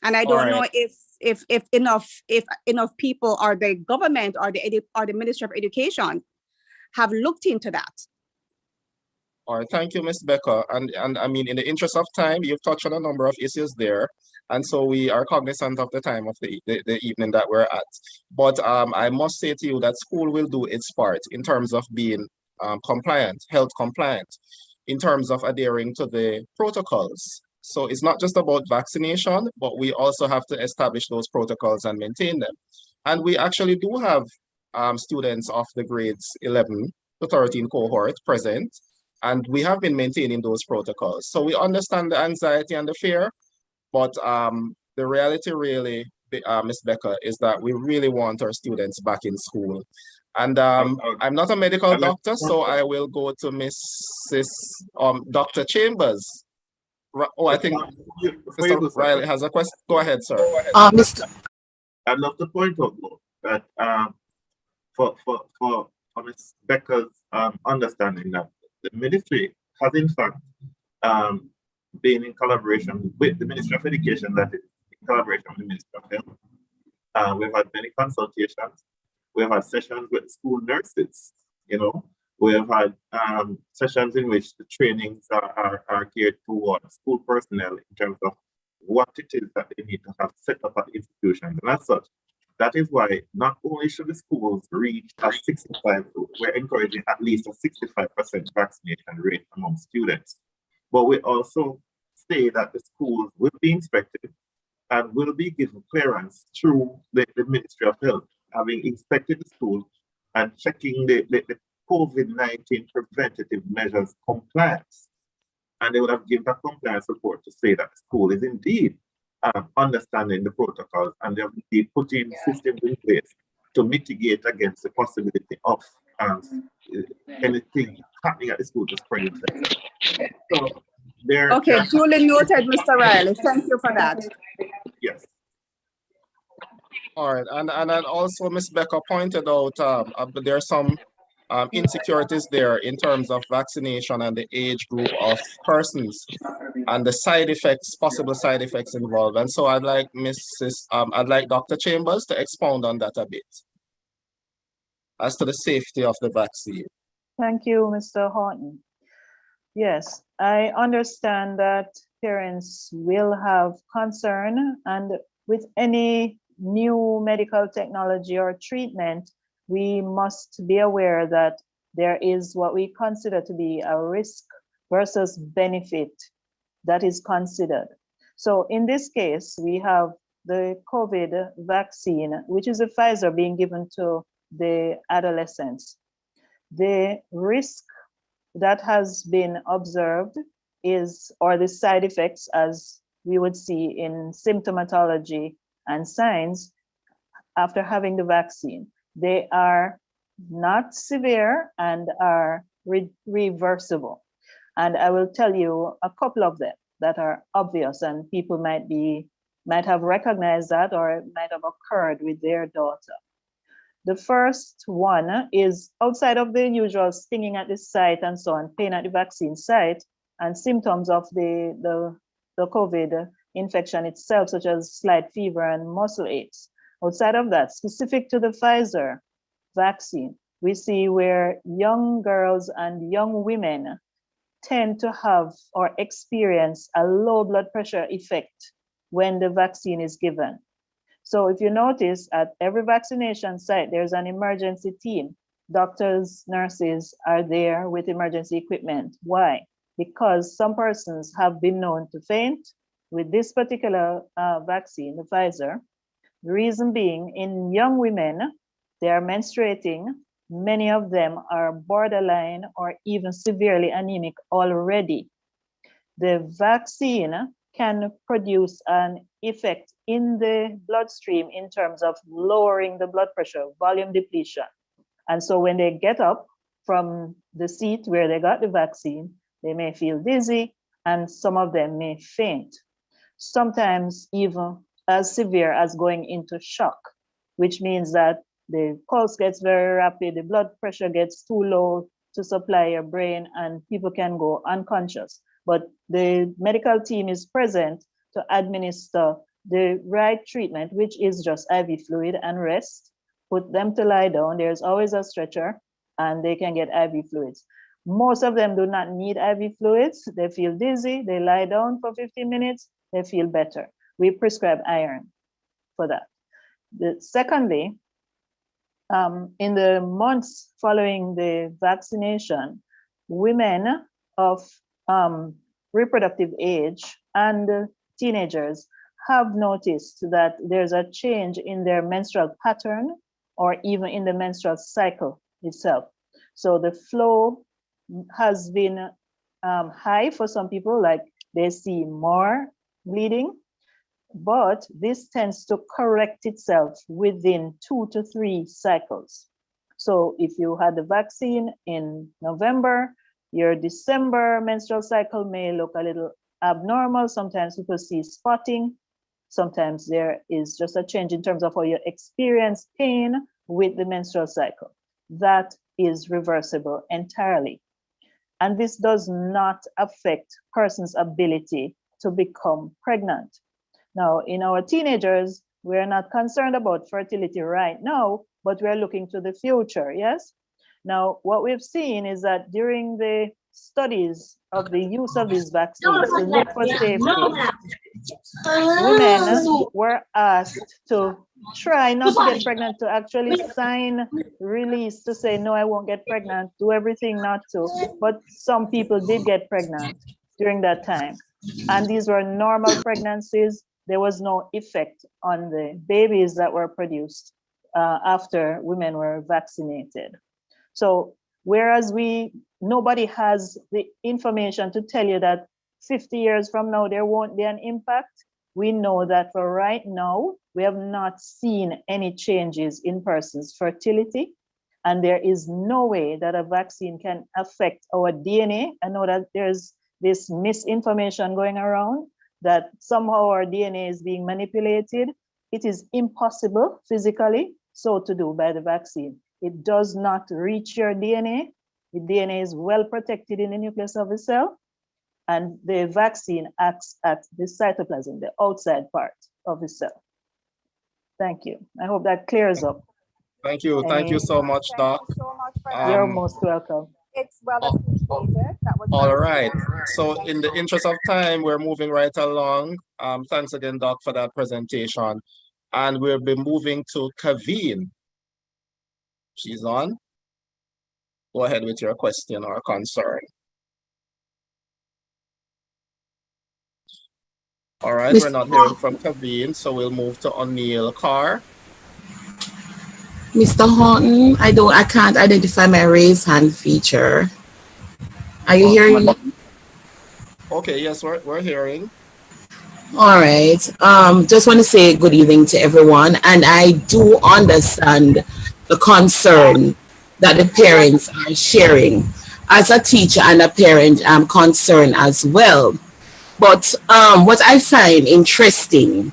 And I don't know if enough people or the government or the Ministry of Education have looked into that. All right, thank you, Ms. Becker. And I mean, in the interest of time, you've touched on a number of issues there. And so we are cognizant of the time of the evening that we're at. But I must say to you that school will do its part in terms of being compliant, health compliant, in terms of adhering to the protocols. So it's not just about vaccination, but we also have to establish those protocols and maintain them. And we actually do have students of the grades 11 to 13 cohort present, and we have been maintaining those protocols. So we understand the anxiety and the fear, but the reality really, Ms. Becker, is that we really want our students back in school. And I'm not a medical doctor, so I will go to Mrs. Dr. Chambers. Oh, I think Mr. Riley has a question. Go ahead, sir. Mr. I'd love to point out though, that for Ms. Becker's understanding that the ministry has in fact been in collaboration with the Ministry of Education, that is in collaboration with the Ministry of Health. We've had many consultations. We've had sessions with school nurses, you know. We've had sessions in which the trainings are geared towards school personnel in terms of what it is that they need to have set up at institutions. And as such, that is why not only should the schools reach a 65, we're encouraging at least a 65% vaccination rate among students. But we also say that the schools will be inspected and will be given clearance through the Ministry of Health, having inspected the schools and checking the COVID-19 preventative measures compliance. And they would have given a compliance report to say that the school is indeed understanding the protocols, and they have indeed putting systems in place to mitigate against the possibility of anything happening at the school to spread infection. So there. Okay, duly noted, Mr. Riley. Thank you for that. Yes. All right, and then also Ms. Becker pointed out there are some insecurities there in terms of vaccination and the age group of persons and the side effects, possible side effects involved. And so I'd like I'd like Dr. Chambers to expound on that a bit as to the safety of the vaccine. Thank you, Mr. Horton. Yes, I understand that parents will have concern, and with any new medical technology or treatment, we must be aware that there is what we consider to be a risk versus benefit that is considered. So in this case, we have the COVID vaccine, which is a Pfizer being given to the adolescents. The risk that has been observed is, or the side effects as we would see in symptomatology and signs after having the vaccine, they are not severe and are reversible. And I will tell you a couple of them that are obvious and people might have recognized that, or it might have occurred with their daughter. The first one is outside of the usual stinging at the site and so on, pain at the vaccine site, and symptoms of the COVID infection itself, such as slight fever and muscle aches. Outside of that, specific to the Pfizer vaccine, we see where young girls and young women tend to have or experience a low blood pressure effect when the vaccine is given. So if you notice, at every vaccination site, there's an emergency team. Doctors, nurses are there with emergency equipment. Why? Because some persons have been known to faint with this particular vaccine, the Pfizer. The reason being, in young women, they are menstruating. Many of them are borderline or even severely anemic already. The vaccine can produce an effect in the bloodstream in terms of lowering the blood pressure, volume depletion. And so when they get up from the seat where they got the vaccine, they may feel dizzy and some of them may faint. Sometimes even as severe as going into shock, which means that the pulse gets very rapid, the blood pressure gets too low to supply your brain, and people can go unconscious. But the medical team is present to administer the right treatment, which is just IV fluid and rest, put them to lie down. There's always a stretcher and they can get IV fluids. Most of them do not need IV fluids. They feel dizzy, they lie down for 15 minutes, they feel better. We prescribe iron for that. Secondly, in the months following the vaccination, women of reproductive age and teenagers have noticed that there's a change in their menstrual pattern or even in the menstrual cycle itself. So the flow has been high for some people, like they see more bleeding, but this tends to correct itself within 2 to 3 cycles. So if you had the vaccine in November, your December menstrual cycle may look a little abnormal. Sometimes people see spotting. Sometimes there is just a change in terms of how you experience pain with the menstrual cycle. That is reversible entirely. And this does not affect person's ability to become pregnant. Now, in our teenagers, we're not concerned about fertility right now, but we're looking to the future, yes? Now, what we've seen is that during the studies of the use of these vaccines to look for safety, women were asked to try not to get pregnant, to actually sign release to say, no, I won't get pregnant, do everything not to. But some people did get pregnant during that time. And these were normal pregnancies. There was no effect on the babies that were produced after women were vaccinated. So whereas nobody has the information to tell you that 50 years from now there won't be an impact, we know that for right now, we have not seen any changes in persons' fertility, and there is no way that a vaccine can affect our DNA. I know that there's this misinformation going around that somehow our DNA is being manipulated. It is impossible physically so to do by the vaccine. It does not reach your DNA. The DNA is well protected in the nucleus of the cell, and the vaccine acts at the cytoplasm, the outside part of the cell. Thank you. I hope that clears up. Thank you. Thank you so much, Doc. You're most welcome. It's well appreciated. That was all right. So in the interest of time, we're moving right along. Thanks again, Doc, for that presentation. And we'll be moving to Kaveen. She's on. Go ahead with your question or concern. All right, we're not hearing from Kaveen, so we'll move to O'Neill Carr. Mr. Horton, I can't identify my raise hand feature. Are you hearing me? Okay, yes, we're hearing. All right. Just want to say good evening to everyone. And I do understand the concern that the parents are sharing. As a teacher and a parent, I'm concerned as well. But what I find interesting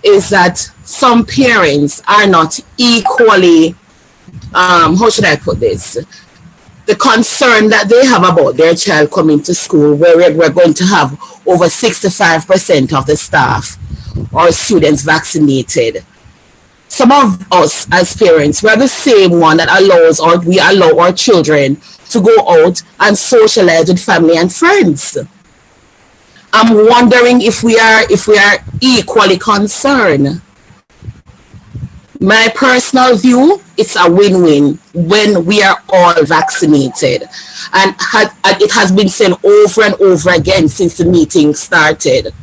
is that some parents are not equally, how should I put this? The concern that they have about their child coming to school, where we're going to have over 65% of the staff or students vaccinated. Some of us as parents, we're the same one that we allow our children to go out and socialize with family and friends. I'm wondering if we are equally concerned. My personal view, it's a win-win when we are all vaccinated. And it has been said over and over again since the meeting started.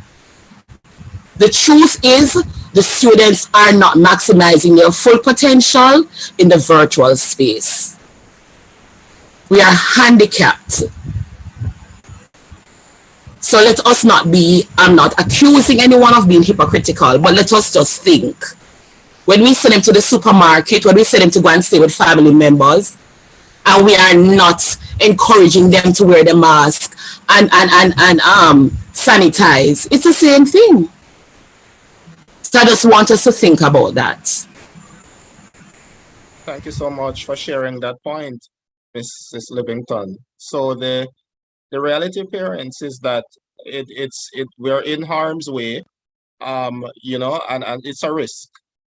The truth is, the students are not maximizing their full potential in the virtual space. We are handicapped. So let us not be, I'm not accusing anyone of being hypocritical, but let us just think. When we send them to the supermarket, when we send them to go and stay with family members, and we are not encouraging them to wear the mask and sanitize, it's the same thing. So I just want us to think about that. Thank you so much for sharing that point, Mrs. Livington. So the reality, parents, is that we're in harm's way, you know, and it's a risk.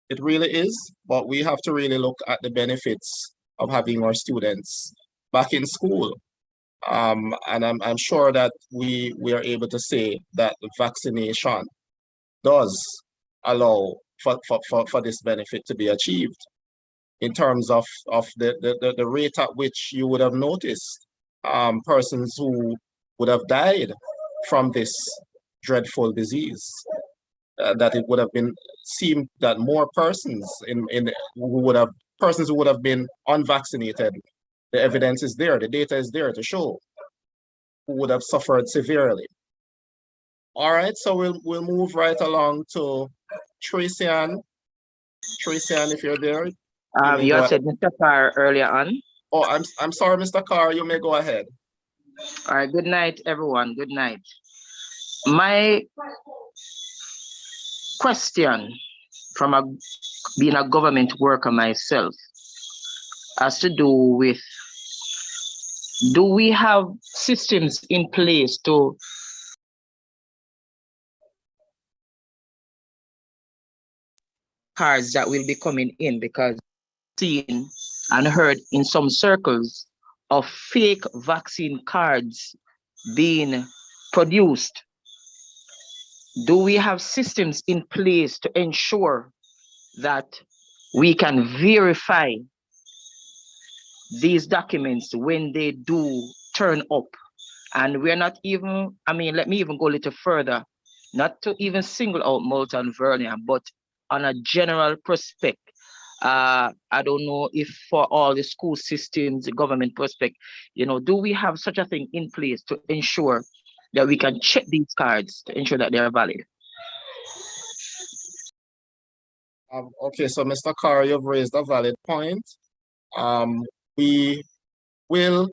It really is, but we have to really look at the benefits of having our students back in school. And I'm sure that we are able to say that the vaccination does allow for this benefit to be achieved in terms of the rate at which you would have noticed persons who would have died from this dreadful disease. That it would have been seemed that more persons who would have been unvaccinated. The evidence is there, the data is there to show who would have suffered severely. All right, so we'll move right along to Tracy Ann. Tracy Ann, if you're there. You had said Mr. Carr earlier on. Oh, I'm sorry, Mr. Carr, you may go ahead. All right, good night, everyone. Good night. My question from being a government worker myself has to do with, do we have systems in place to cards that will be coming in? Because seen and heard in some circles of fake vaccine cards being produced. Do we have systems in place to ensure that we can verify these documents when they do turn up? And we're not even, let me even go a little further, not to even single out Malta and Vernon, but on a general perspective. I don't know if for all the school systems, the government perspective, do we have such a thing in place to ensure that we can check these cards to ensure that they are valid? Okay, so Mr. Carr, you've raised a valid point. We will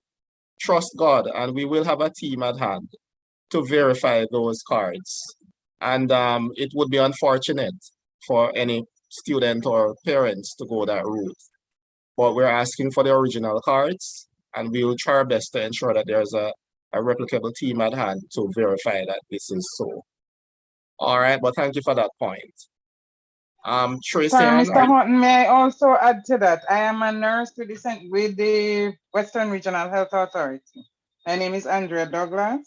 trust God and we will have a team at hand to verify those cards. And it would be unfortunate for any student or parents to go that route. But we're asking for the original cards and we will try our best to ensure that there's a replicable team at hand to verify that this is so. All right, but thank you for that point. Tracy Sorry, Ann, Mr. Horton, may I also add to that? I am a nurse with the Western Regional Health Authority. My name is Andrea Douglas.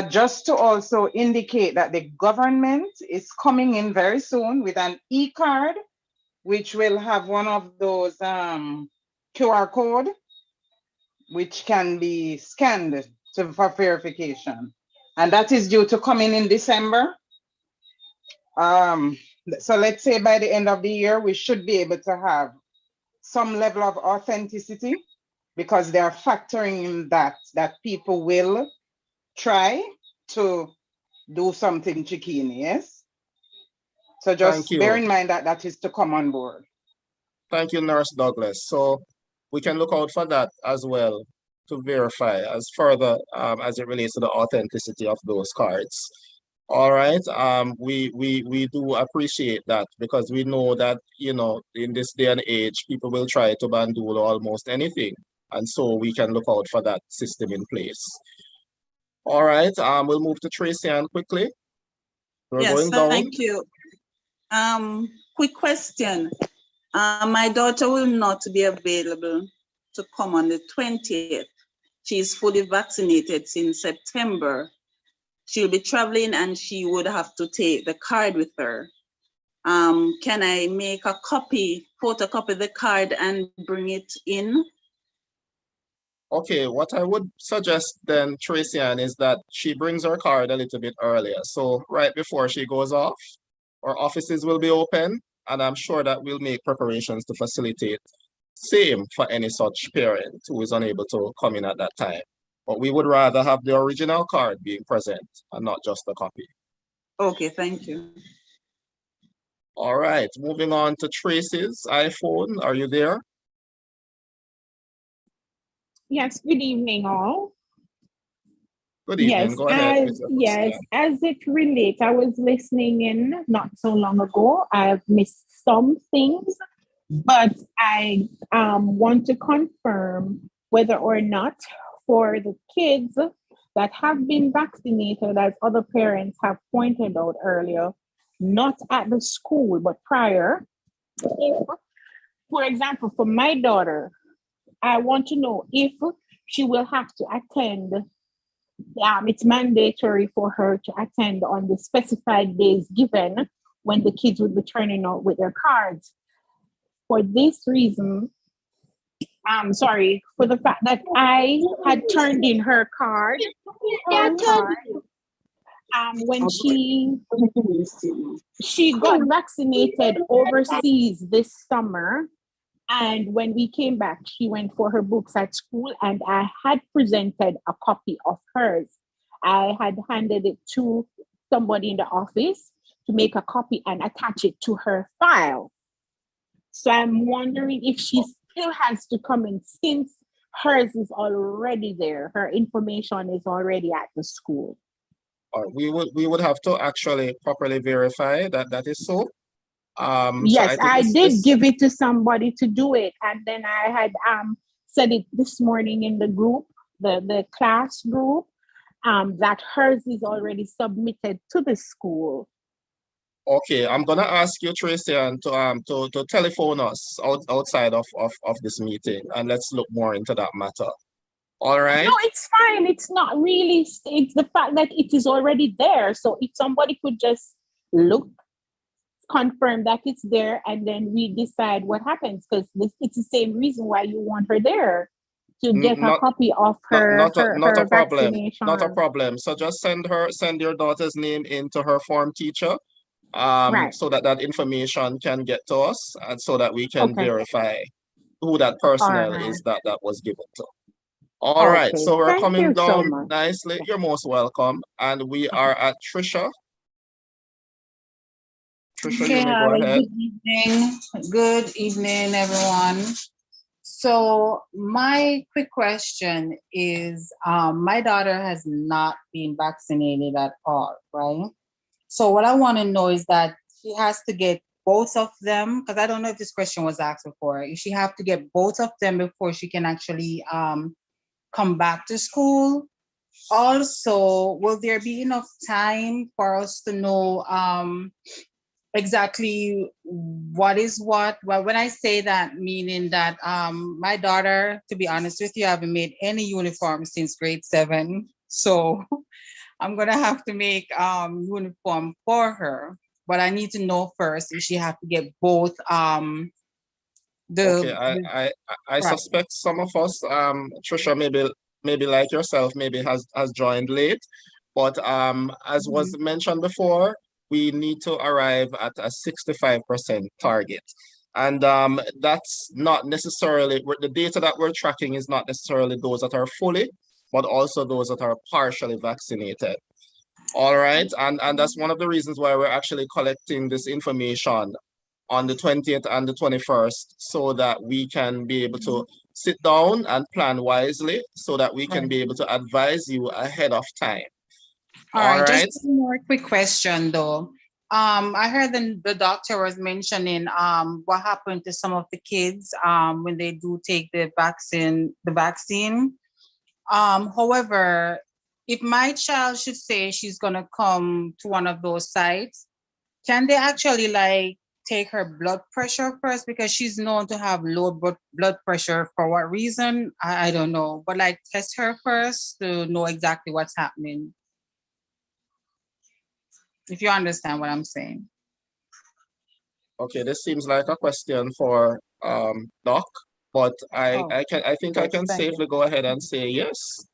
Just to also indicate that the government is coming in very soon with an e-card, which will have one of those QR code, which can be scanned for verification. And that is due to come in December. So let's say by the end of the year, we should be able to have some level of authenticity because they are factoring in that people will try to do something chicken, yes? So just bear in mind that that is to come on board. Thank you, Nurse Douglas. So we can look out for that as well to verify as further as it relates to the authenticity of those cards. All right, we do appreciate that because we know that, in this day and age, people will try to bandule almost anything. And so we can look out for that system in place. All right, we'll move to Tracy Ann quickly. We're yes, going down. Thank you. Quick question. My daughter will not be available to come on the 20th. She's fully vaccinated since September. She'll be traveling and she would have to take the card with her. Can I make a copy, photocopy the card and bring it in? Okay, what I would suggest then, Tracy Ann, is that she brings her card a little bit earlier. So right before she goes off, our offices will be open, and I'm sure that we'll make preparations to facilitate same for any such parent who is unable to come in at that time. But we would rather have the original card being present and not just a copy. Okay, thank you. All right, moving on to Tracy's iPhone. Are you there? Yes, good evening all. Good evening, Yes, go ahead. as it relates, I was listening in not so long ago. I've missed some things, but I want to confirm whether or not for the kids that have been vaccinated, as other parents have pointed out earlier, not at the school, but prior. If, for example, for my daughter, I want to know if she will have to attend. It's mandatory for her to attend on the specified days given when the kids would be turning out with their cards. For this reason, for the fact that I had turned in her card, when she got vaccinated overseas this summer, and when we came back, she went for her books at school, and I had presented a copy of hers. I had handed it to somebody in the office to make a copy and attach it to her file. So I'm wondering if she still has to come in since hers is already there. Her information is already at the school. We would have to actually properly verify that that is so. Yes, I did give it to somebody to do it, and then I had said it this morning in the group, the class group, that hers is already submitted to the school. Okay, I'm gonna ask you, Tracy, and to telephone us outside of this meeting, and let's look more into that matter. All right. No, it's fine. It's not really. It's the fact that it is already there. So if somebody could just look, confirm that it's there, and then we decide what happens, because it's the same reason why you want her there, to get a copy of her Not a problem. vaccination. Not a problem. So just send your daughter's name into her form teacher, Right. so that information can get to us, and so that we can Okay. verify who that personnel Alright. is that was given to. All right, Okay, so we're thank coming you so down much. nicely. You're most welcome, and we are at Trisha. Trisha, Okay, you may go ahead. good evening. Good evening, everyone. So my quick question is, my daughter has not been vaccinated at all, right? So what I want to know is that she has to get both of them, because I don't know if this question was asked before. If she have to get both of them before she can actually come back to school. Also, will there be enough time for us to know exactly what is what? Well, when I say that, meaning that my daughter, to be honest with you, I haven't made any uniform since grade 7. So I'm gonna have to make uniform for her. But I need to know first if she have to get both Okay, I suspect some of us, Trisha, maybe like yourself, maybe has joined late, but as was mentioned before, we need to arrive at a 65% target. And that's not necessarily, the data that we're tracking is not necessarily those that are fully, but also those that are partially vaccinated. All right, and that's one of the reasons why we're actually collecting this information on the 20th and the 21st, so that we can be able to sit down and plan wisely, so that we can be able to advise you ahead of time. All right, just one more quick question though. I heard the doctor was mentioning what happened to some of the kids when they do take the vaccine. However, if my child should say she's gonna come to one of those sites, can they actually like take her blood pressure first, because she's known to have low blood pressure? For what reason? I don't know, but like test her first to know exactly what's happening. If you understand what I'm saying. Okay, this seems like a question for Doc, but I think I can safely go ahead and say yes.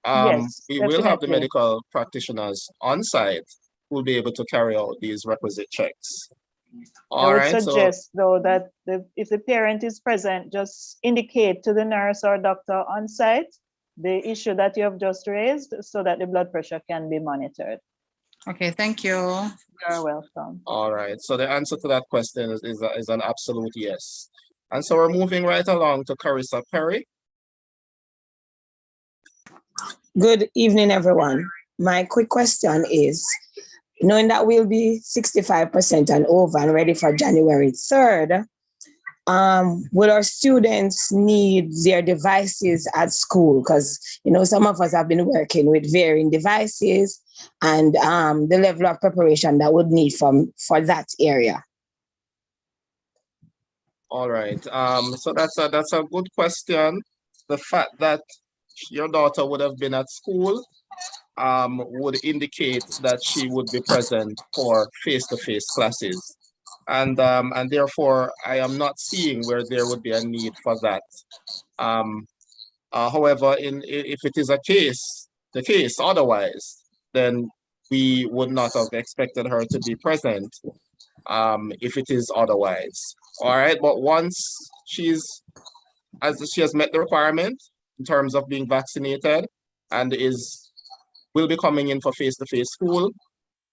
Yes, We will have the definitely. medical practitioners on site who will be able to carry out these requisite checks. I All would right, so suggest though that if the parent is present, just indicate to the nurse or doctor on site the issue that you have just raised, so that the blood pressure can be monitored. Okay, thank you. You're welcome. all right, so the answer to that question is an absolute yes. And so we're moving right along to Carissa Perry. Good evening, everyone. My quick question is, knowing that we'll be 65% and over and ready for January 3rd, will our students need their devices at school? Because, you know, some of us have been working with varying devices, and the level of preparation that would need for that area. All right, so that's a good question. The fact that your daughter would have been at school would indicate that she would be present for face-to-face classes. And therefore, I am not seeing where there would be a need for that. However, if it is the case otherwise, then we would not have expected her to be present if it is otherwise. All right, but once she has met the requirement in terms of being vaccinated and will be coming in for face-to-face school,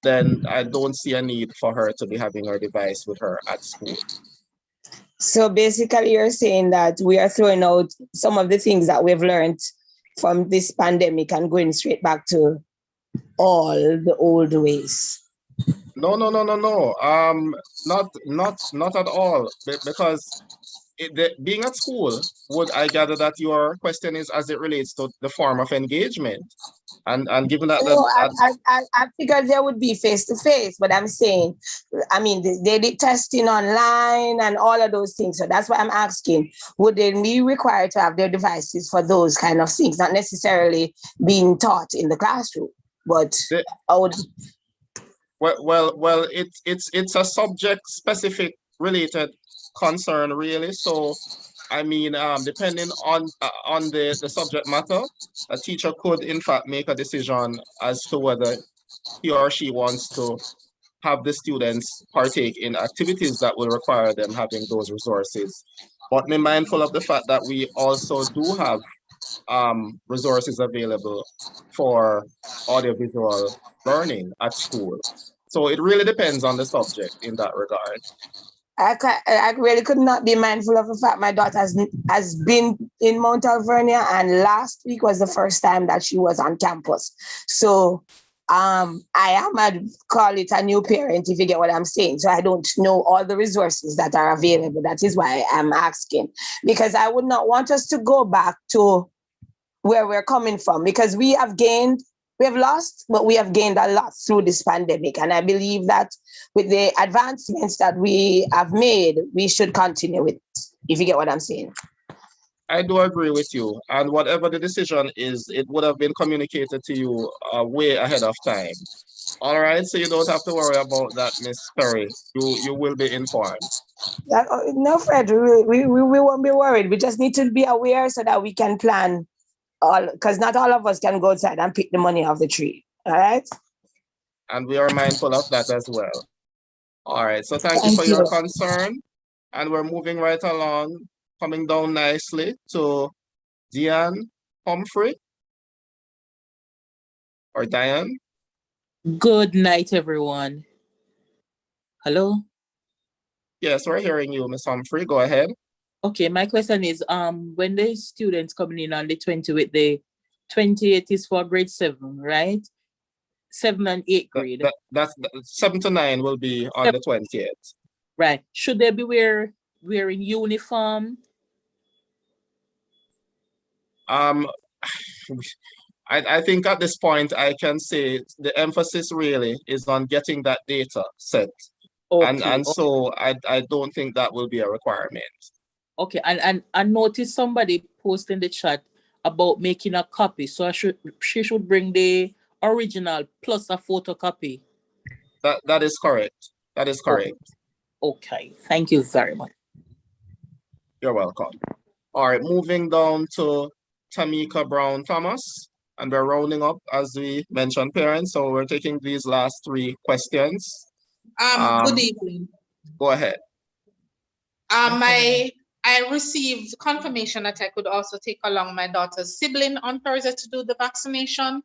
then I don't see a need for her to be having her device with her at school. So basically, you're saying that we are throwing out some of the things that we've learned from this pandemic and going straight back to all the old ways. No. Not at all. Because being at school, I gather that your question is as it relates to the form of engagement. And given that, I figured there would be face-to-face, but I'm saying, I mean, they did testing online and all of those things. So that's why I'm asking, would they be required to have their devices for those kind of things, not necessarily being taught in the classroom, but I would. Well, it's a subject-specific related concern, really. So, I mean, depending on the subject matter, a teacher could, in fact, make a decision as to whether he or she wants to have the students partake in activities that will require them having those resources. But be mindful of the fact that we also do have resources available for audiovisual learning at school. So it really depends on the subject in that regard. I really could not be mindful of the fact my daughter has been in Mount Alvernia, and last week was the first time that she was on campus. So I am, I'd call it a new parent, if you get what I'm saying. So I don't know all the resources that are available. That is why I'm asking, because I would not want us to go back to where we're coming from, because we have lost, but we have gained a lot through this pandemic. And I believe that with the advancements that we have made, we should continue with it, if you get what I'm saying. I do agree with you. And whatever the decision is, it would have been communicated to you way ahead of time. All right, so you don't have to worry about that, Miss Perry. You will be informed. No, Fred, we won't be worried. We just need to be aware so that we can plan, because not all of us can go outside and pick the money off the tree. All right? And we are mindful of that as well. All right, so thank you for your concern. And we're moving right along, coming down nicely to Diane Humphrey. Or Diane. Good night, everyone. Hello? Yes, we're hearing you, Ms. Humphrey. Go ahead. Okay, my question is, when the students coming in on the 20th, with the 28th is for grade 7, right? 7 and 8 grade. That's 7 to 9 will be on the 20th. Right. Should they be wearing uniform? I think at this point I can say the emphasis really is on getting that data set. Okay. And so I don't think that will be a requirement. Okay, and I noticed somebody post in the chat about making a copy. So she should bring the original plus a photocopy. That is correct. That is correct. Okay, thank you very much. You're welcome. All right, moving down to Tamika Brown Thomas, and we're rounding up as we mentioned parents. So we're taking these last 3 questions. Good evening. Go ahead. I received confirmation that I could also take along my daughter's sibling on Thursday to do the vaccination.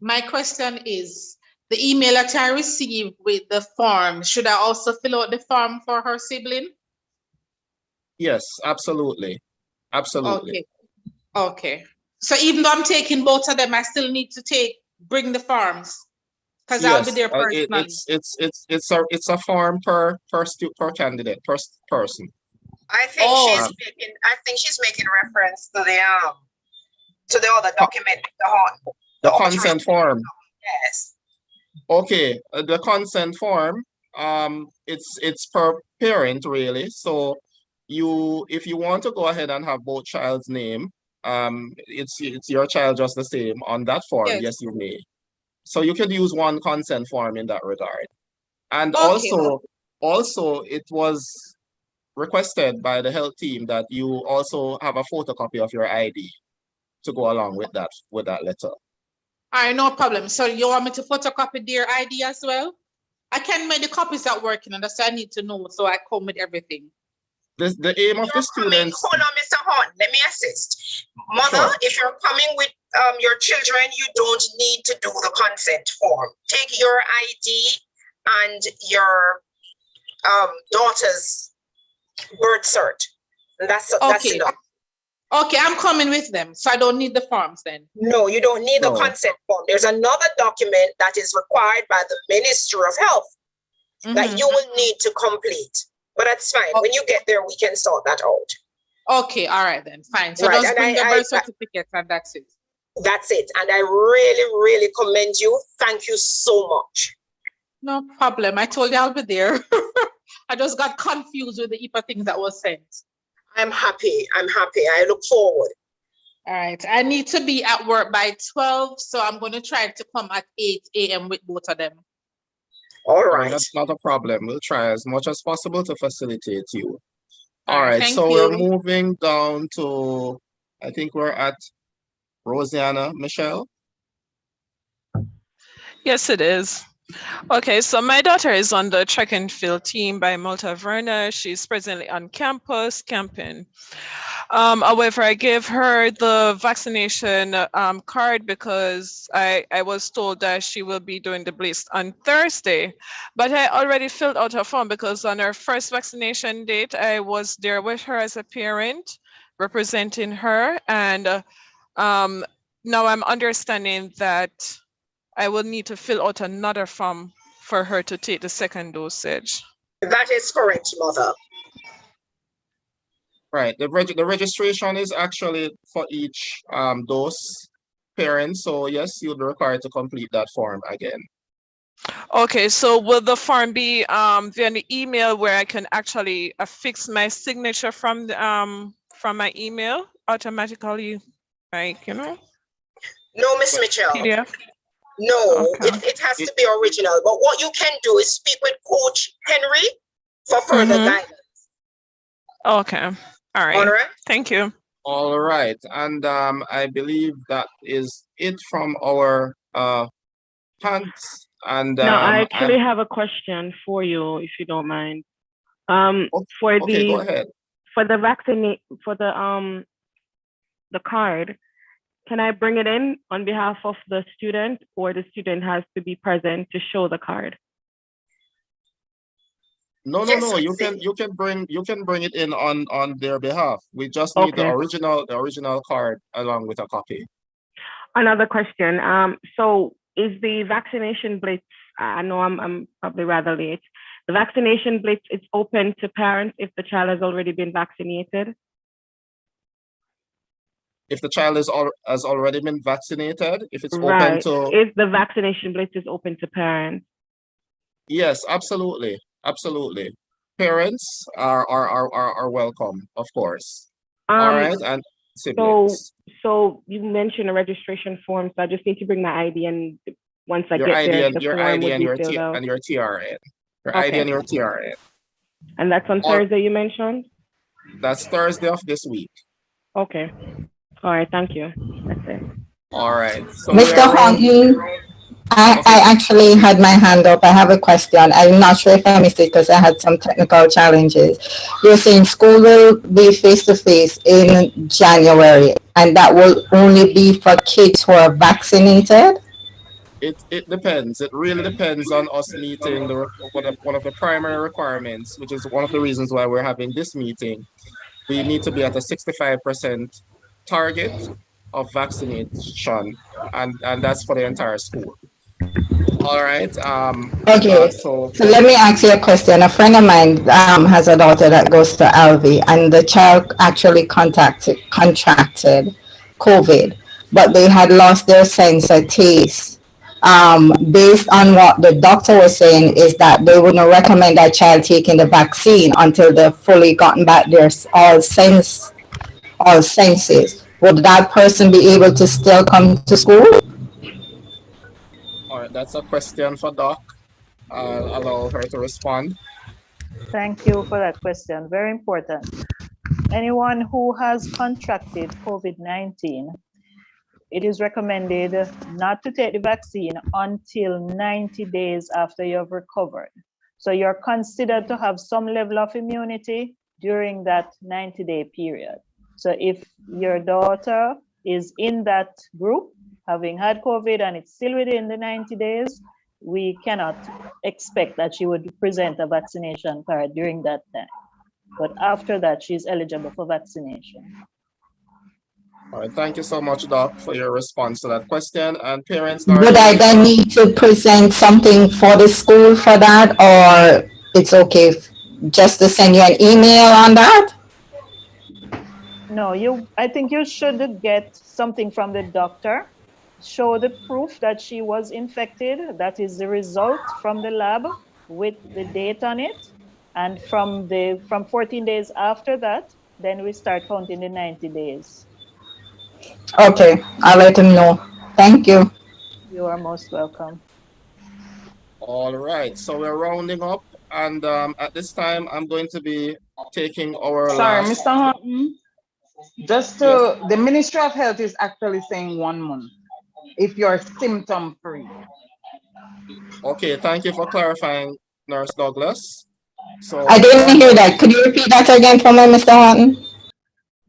My question is, the email that I received with the form, should I also fill out the form for her sibling? Yes, absolutely. Absolutely. Okay. So even though I'm taking both of them, I still need to bring the forms, because I'll be there personally. It's a form per candidate, per person. I think she's making reference to the other document, the consent form. Yes. Okay, the consent form, it's per parent really. So if you want to go ahead and have both child's name, it's your child just the same on that form. Yes. Yes, you may. So you could use one consent form in that regard. And Okay. also it was requested by the health team that you also have a photocopy of your ID to go along with that letter. All right, no problem. So you want me to photocopy their ID as well? I can't make the copies that working, and that's what I need to know. So I come with everything. The aim of the students. Hold on, Mr. Horn, let me assist. Mother, Sure. if you're coming with your children, you don't need to do the consent form. Take your ID and your daughter's birth cert. That's Okay. enough. Okay, I'm coming with them, so I don't need the forms then. No, you don't need the No. consent form. There's another document that is required by the Ministry of Health that you will need to complete. But that's fine. When you get there, we can sort that out. Okay, all right then, fine. So Right, just and bring the I- birth certificate and that's it. That's it. And I really, really commend you. Thank you so much. No problem. I told you I'll be there. I just got confused with the heap of things that was sent. I'm happy. I look forward. All right. I need to be at work by 12, so I'm going to try to come at 8 a.m. with both of them. All right. That's not a problem. We'll try as much as possible to facilitate you. All right. thank So we're you. moving down to, I think we're at Rosanna Michelle. Yes, it is. Okay, so my daughter is on the track and field team by Malta Verna. She's presently on campus camping. However, I gave her the vaccination card because I was told that she will be doing the blitz on Thursday. But I already filled out her form because on her first vaccination date, I was there with her as a parent, representing her. And now I'm understanding that I will need to fill out another form for her to take the second dosage. That is correct, Mother. Right. The registration is actually for each dose parent. So yes, you'll be required to complete that form again. Okay, so will the form be via the email where I can actually affix my signature from my email automatically, like, you know? No, Miss Mitchell. PDF? No, Okay. it has to be original. But what you can do is speak with Coach Henry for further guidance. Okay. All right. All right. Thank you. All right. And I believe that is it from our hands. And No, I actually have a question for you, if you don't mind. For okay, go ahead. For the card, can I bring it in on behalf of the student, or the student has to be present to show the card? No. You can bring it in on their behalf. We just need the original card along with a copy. Another question. So is the vaccination blitz? I know I'm probably rather late. The vaccination blitz is open to parents if the child has already been vaccinated. If the child has already been vaccinated, if it's open Right. to If the vaccination blitz is open to parents. yes, absolutely. Parents are welcome, of course. All right, and siblings. So you mentioned a registration form, so I just need to bring my ID, and once I Your get ID there, and the your form ID would and be your filled out. your TRN. Your ID Okay. and your TRN. And that's on Thursday, you mentioned? That's Thursday of this week. Okay. All right, thank you. That's it. All right. So Mr. Horton, I actually had my hand up. I have a question. I'm not sure if I missed it because I had some technical challenges. You're saying school will be face-to-face in January, and that will only be for kids who are vaccinated? It depends. It really depends on us meeting one of the primary requirements, which is one of the reasons why we're having this meeting. We need to be at a 65% target of vaccination, and that's for the entire school. All right. Okay, so let me ask you a question. A friend of mine has a daughter that goes to Alvi, and the child actually contracted COVID, but they had lost their sense of taste. Based on what the doctor was saying, is that they wouldn't recommend that child taking the vaccine until they've fully gotten back their all senses. would that person be able to still come to school? All right, that's a question for Doc. I'll allow her to respond. Thank you for that question. Very important. Anyone who has contracted COVID-19, it is recommended not to take the vaccine until 90 days after you have recovered. So you're considered to have some level of immunity during that 90-day period. So if your daughter is in that group, having had COVID and it's still within the 90 days, we cannot expect that she would present a vaccination card during that time. But after that, she's eligible for vaccination. All right, thank you so much, Doc, for your response to that question. And parents, Would I then need to present something for the school for that, or it's okay just to send you an email on that? No, I think you should get something from the doctor, show the proof that she was infected. That is the result from the lab with the date on it. And from 14 days after that, then we start counting the 90 days. Okay, I'll let him know. Thank you. You are most welcome. All right, so we're rounding up, and at this time, I'm going to be taking our Sorry, last. Mr. Horton. Just to, the Ministry of Health is actually saying 1 month if you're symptom free. Okay, thank you for clarifying, Nurse Douglas. So I didn't hear that. Could you repeat that again for me, Mr. Horton?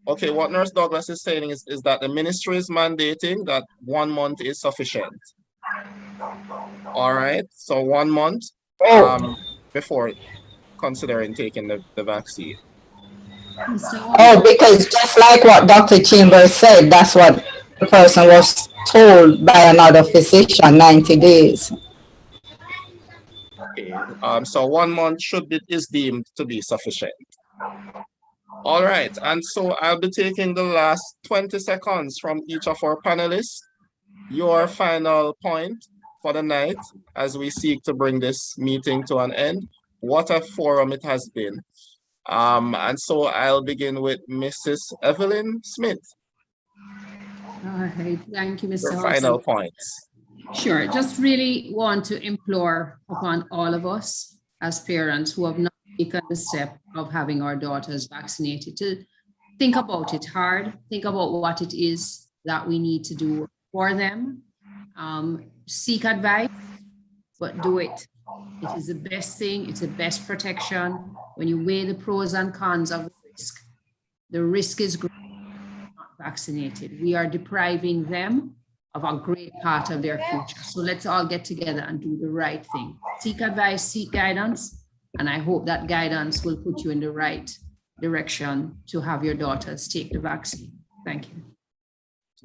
Okay, what Nurse Douglas is saying is that the ministry is mandating that 1 month is sufficient. All right, so 1 month before considering taking the vaccine. Oh, because just like what Dr. Chambers said, that's what the person was told by another physician, 90 days. Okay, so 1 month is deemed to be sufficient. All right, and so I'll be taking the last 20 seconds from each of our panelists. Your final point for the night as we seek to bring this meeting to an end. What a forum it has been. And so I'll begin with Mrs. Evelyn Smith. All right, thank you, Mr. Your final Hodson. points. Sure, just really want to implore upon all of us as parents who have not taken the step of having our daughters vaccinated to think about it hard, think about what it is that we need to do for them. Seek advice, but do it. It is the best thing, it's the best protection. When you weigh the pros and cons of the risk is great, not vaccinated. We are depriving them of a great part of their future. So let's all get together and do the right thing. Seek advice, seek guidance, and I hope that guidance will put you in the right direction to have your daughters take the vaccine. Thank you.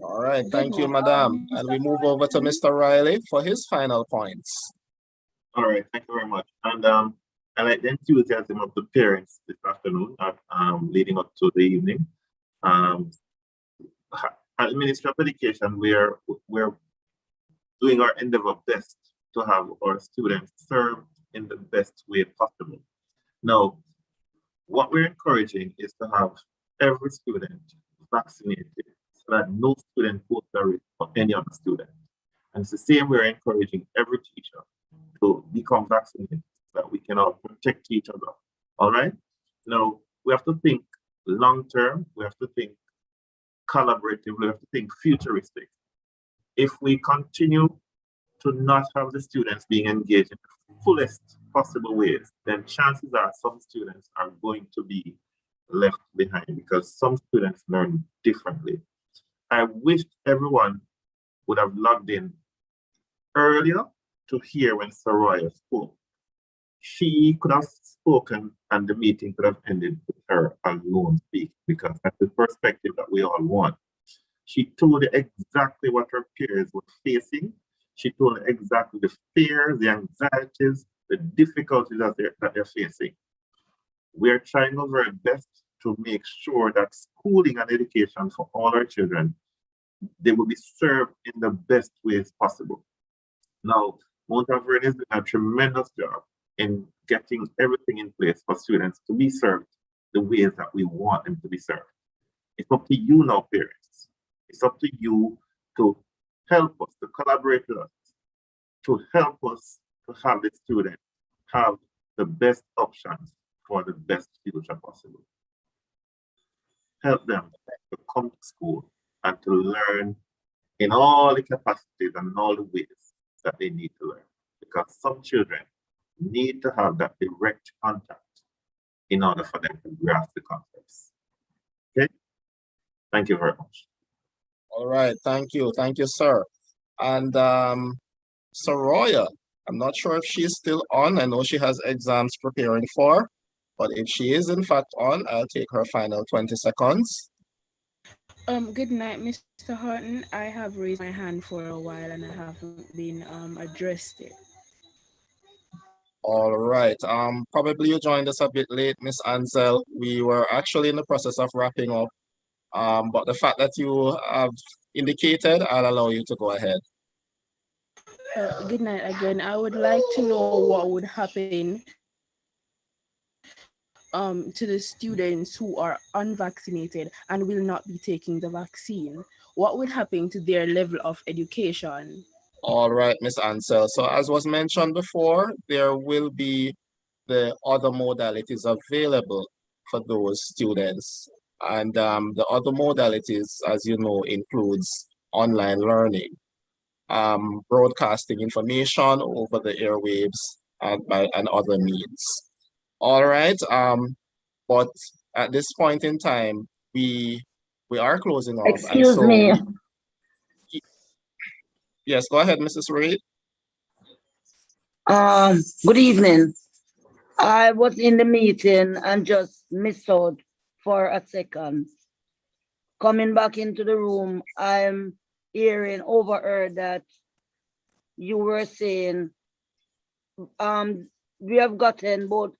All right, thank you, Madam. And we move over to Mr. Riley for his final points. All right, thank you very much. And I like the enthusiasm of the parents this afternoon, leading up to the evening. At the Ministry of Education, we're doing our endeavor best to have our students served in the best way possible. Now, what we're encouraging is to have every student vaccinated so that no student poses a risk for any other student. And it's the same we're encouraging every teacher to become vaccinated so that we can all protect each other. All right? Now, we have to think long term, we have to think collaborative, we have to think futuristic. If we continue to not have the students being engaged in the fullest possible ways, then chances are some students are going to be left behind because some students learn differently. I wish everyone would have logged in earlier to hear when Soraya spoke. She could have spoken and the meeting could have ended with her alone speaking because that's the perspective that we all want. She told you exactly what her peers were facing. She told you exactly the fears, the anxieties, the difficulties that they're facing. We're trying our very best to make sure that schooling and education for all our children, they will be served in the best ways possible. Now, Mount Vernon has done a tremendous job in getting everything in place for students to be served the ways that we want them to be served. It's up to you now, parents, It's up to you to help us, to collaborate with us, to help us to have the students have the best options for the best future possible. Help them to come to school and to learn in all the capacities and in all the ways that they need to learn. Because some children need to have that direct contact in order for them to grasp the concepts. Okay? Thank you very much. All right, thank you, sir. And Soroya, I'm not sure if she's still on. I know she has exams preparing for, but if she is in fact on, I'll take her final 20 seconds. Good night, Mr. Horton. I have raised my hand for a while and I haven't been addressed it. All right. Probably you joined us a bit late, Miss Ansel. We were actually in the process of wrapping up. But the fact that you have indicated, I'll allow you to go ahead. Good night again. I would like to know what would happen to the students who are unvaccinated and will not be taking the vaccine. What would happen to their level of education? All right, Miss Ansel. So as was mentioned before, there will be the other modalities available for those students. And the other modalities, as you know, includes online learning, broadcasting information over the airwaves and other means. All right. But at this point in time, we are closing off. Excuse me. Yes, go ahead, Mrs. Reid. Good evening. I was in the meeting and just missed out for a second. Coming back into the room, I'm overheard that you were saying, we have gotten, both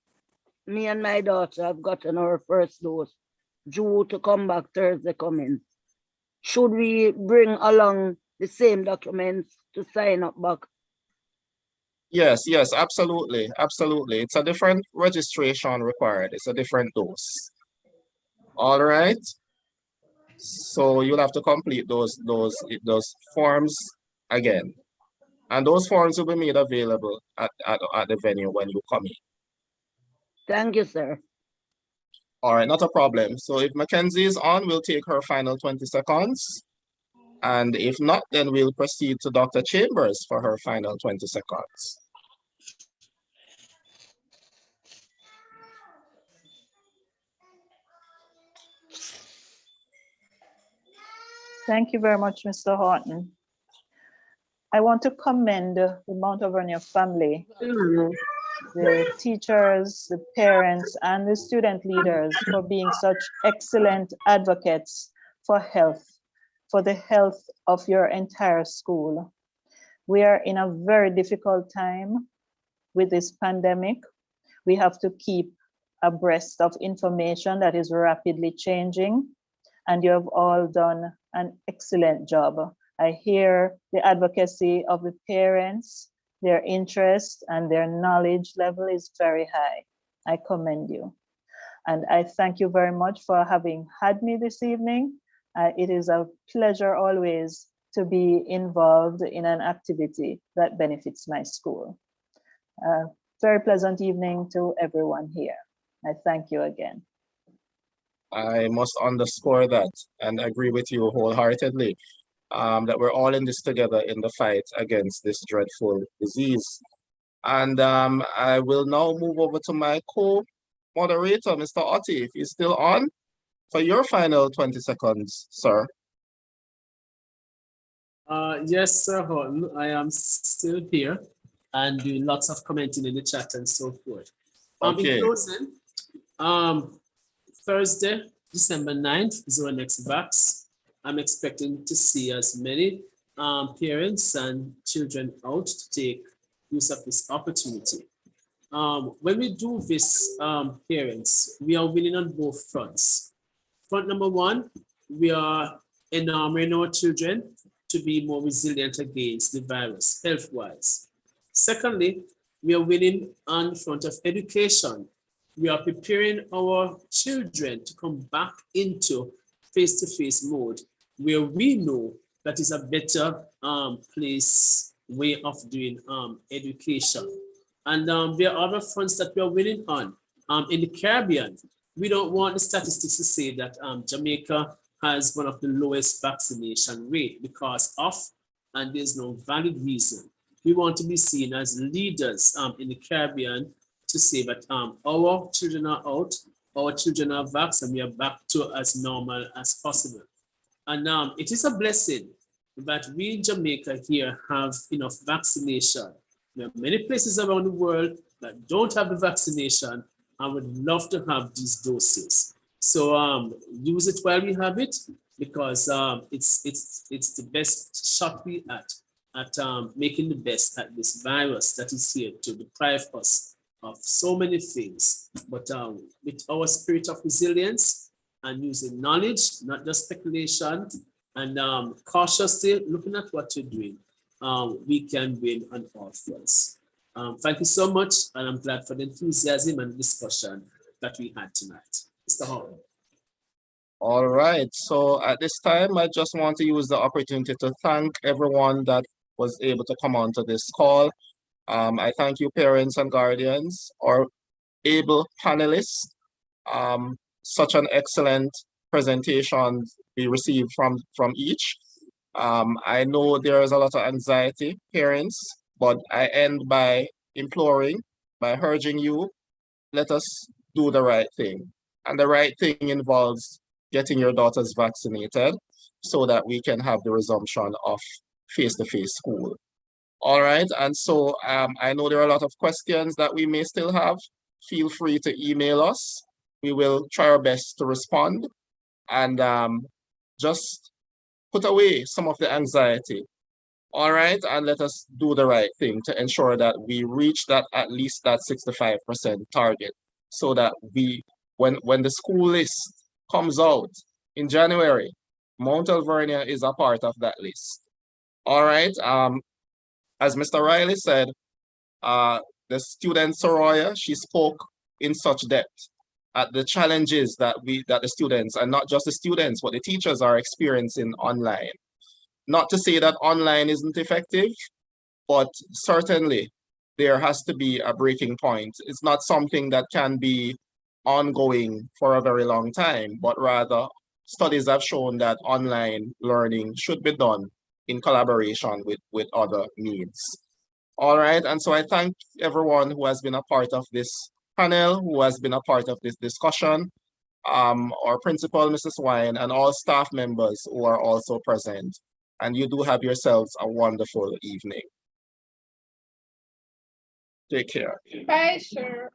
me and my daughter have gotten our first dose, due to come back Thursday coming. Should we bring along the same documents to sign up back? Yes, absolutely. It's a different registration required. It's a different dose. All right. So you'll have to complete those forms again. And those forms will be made available at the venue when you come in. Thank you, sir. All right, not a problem. So if Mackenzie is on, we'll take her final 20 seconds. And if not, then we'll proceed to Dr. Chambers for her final 20 seconds. Thank you very much, Mr. Horton. I want to commend the Mount Alvernia family, the teachers, the parents, and the student leaders for being such excellent advocates for health, for the health of your entire school. We are in a very difficult time with this pandemic. We have to keep abreast of information that is rapidly changing, and you have all done an excellent job. I hear the advocacy of the parents, their interest and their knowledge level is very high. I commend you. And I thank you very much for having had me this evening. It is a pleasure always to be involved in an activity that benefits my school. Very pleasant evening to everyone here. I thank you again. I must underscore that and agree with you wholeheartedly, that we're all in this together in the fight against this dreadful disease. And I will now move over to my co-moderator, Mr. Otti, if he's still on, for your final 20 seconds, sir. Yes, Sir Horton, I am still here and doing lots of commenting in the chat and so forth. Okay. In closing, Thursday, December 9th is our next VAX. I'm expecting to see as many parents and children out to take use of this opportunity. When we do this, parents, we are winning on both fronts. Front number one, we are enamoring our children to be more resilient against the virus, health-wise. Secondly, we are winning on front of education. We are preparing our children to come back into face-to-face mode where we know that is a better way of doing education. And there are other fronts that we are winning on. In the Caribbean, we don't want the statistics to say that Jamaica has one of the lowest vaccination rate because of, and there's no valid reason. We want to be seen as leaders in the Caribbean to say that our children are out, our children are vaccinated, and we are back to as normal as possible. And it is a blessing that we in Jamaica here have enough vaccination. There are many places around the world that don't have the vaccination and would love to have these doses. So use it while we have it, because it's the best shot we at making the best at this virus that is here to deprive us of so many things. But with our spirit of resilience and using knowledge, not just speculation, and cautiously looking at what you're doing, we can win on all fronts. Thank you so much, and I'm glad for the enthusiasm and discussion that we had tonight. Mr. Hall. All right, so at this time, I just want to use the opportunity to thank everyone that was able to come onto this call. I thank you, parents and guardians, or able panelists. Such an excellent presentation we received from each. I know there is a lot of anxiety, parents, but I end by imploring, by urging you, let us do the right thing. And the right thing involves getting your daughters vaccinated so that we can have the resumption of face-to-face school. All right, and so I know there are a lot of questions that we may still have. Feel free to email us. We will try our best to respond, and just put away some of the anxiety. All right, and let us do the right thing to ensure that we reach that, at least that 65% target, so that when the school list comes out in January, Mount Alvernia is a part of that list. All right, as Mr. Riley said, the student Soraya, she spoke in such depth at the challenges that the students, and not just the students, but the teachers are experiencing online. Not to say that online isn't effective, but certainly there has to be a breaking point. It's not something that can be ongoing for a very long time, but rather studies have shown that online learning should be done in collaboration with other needs. All right, and so I thank everyone who has been a part of this panel, who has been a part of this discussion, our principal, Mrs. Wine, and all staff members who are also present. And you do have yourselves a wonderful evening. Take care. Bye, sure.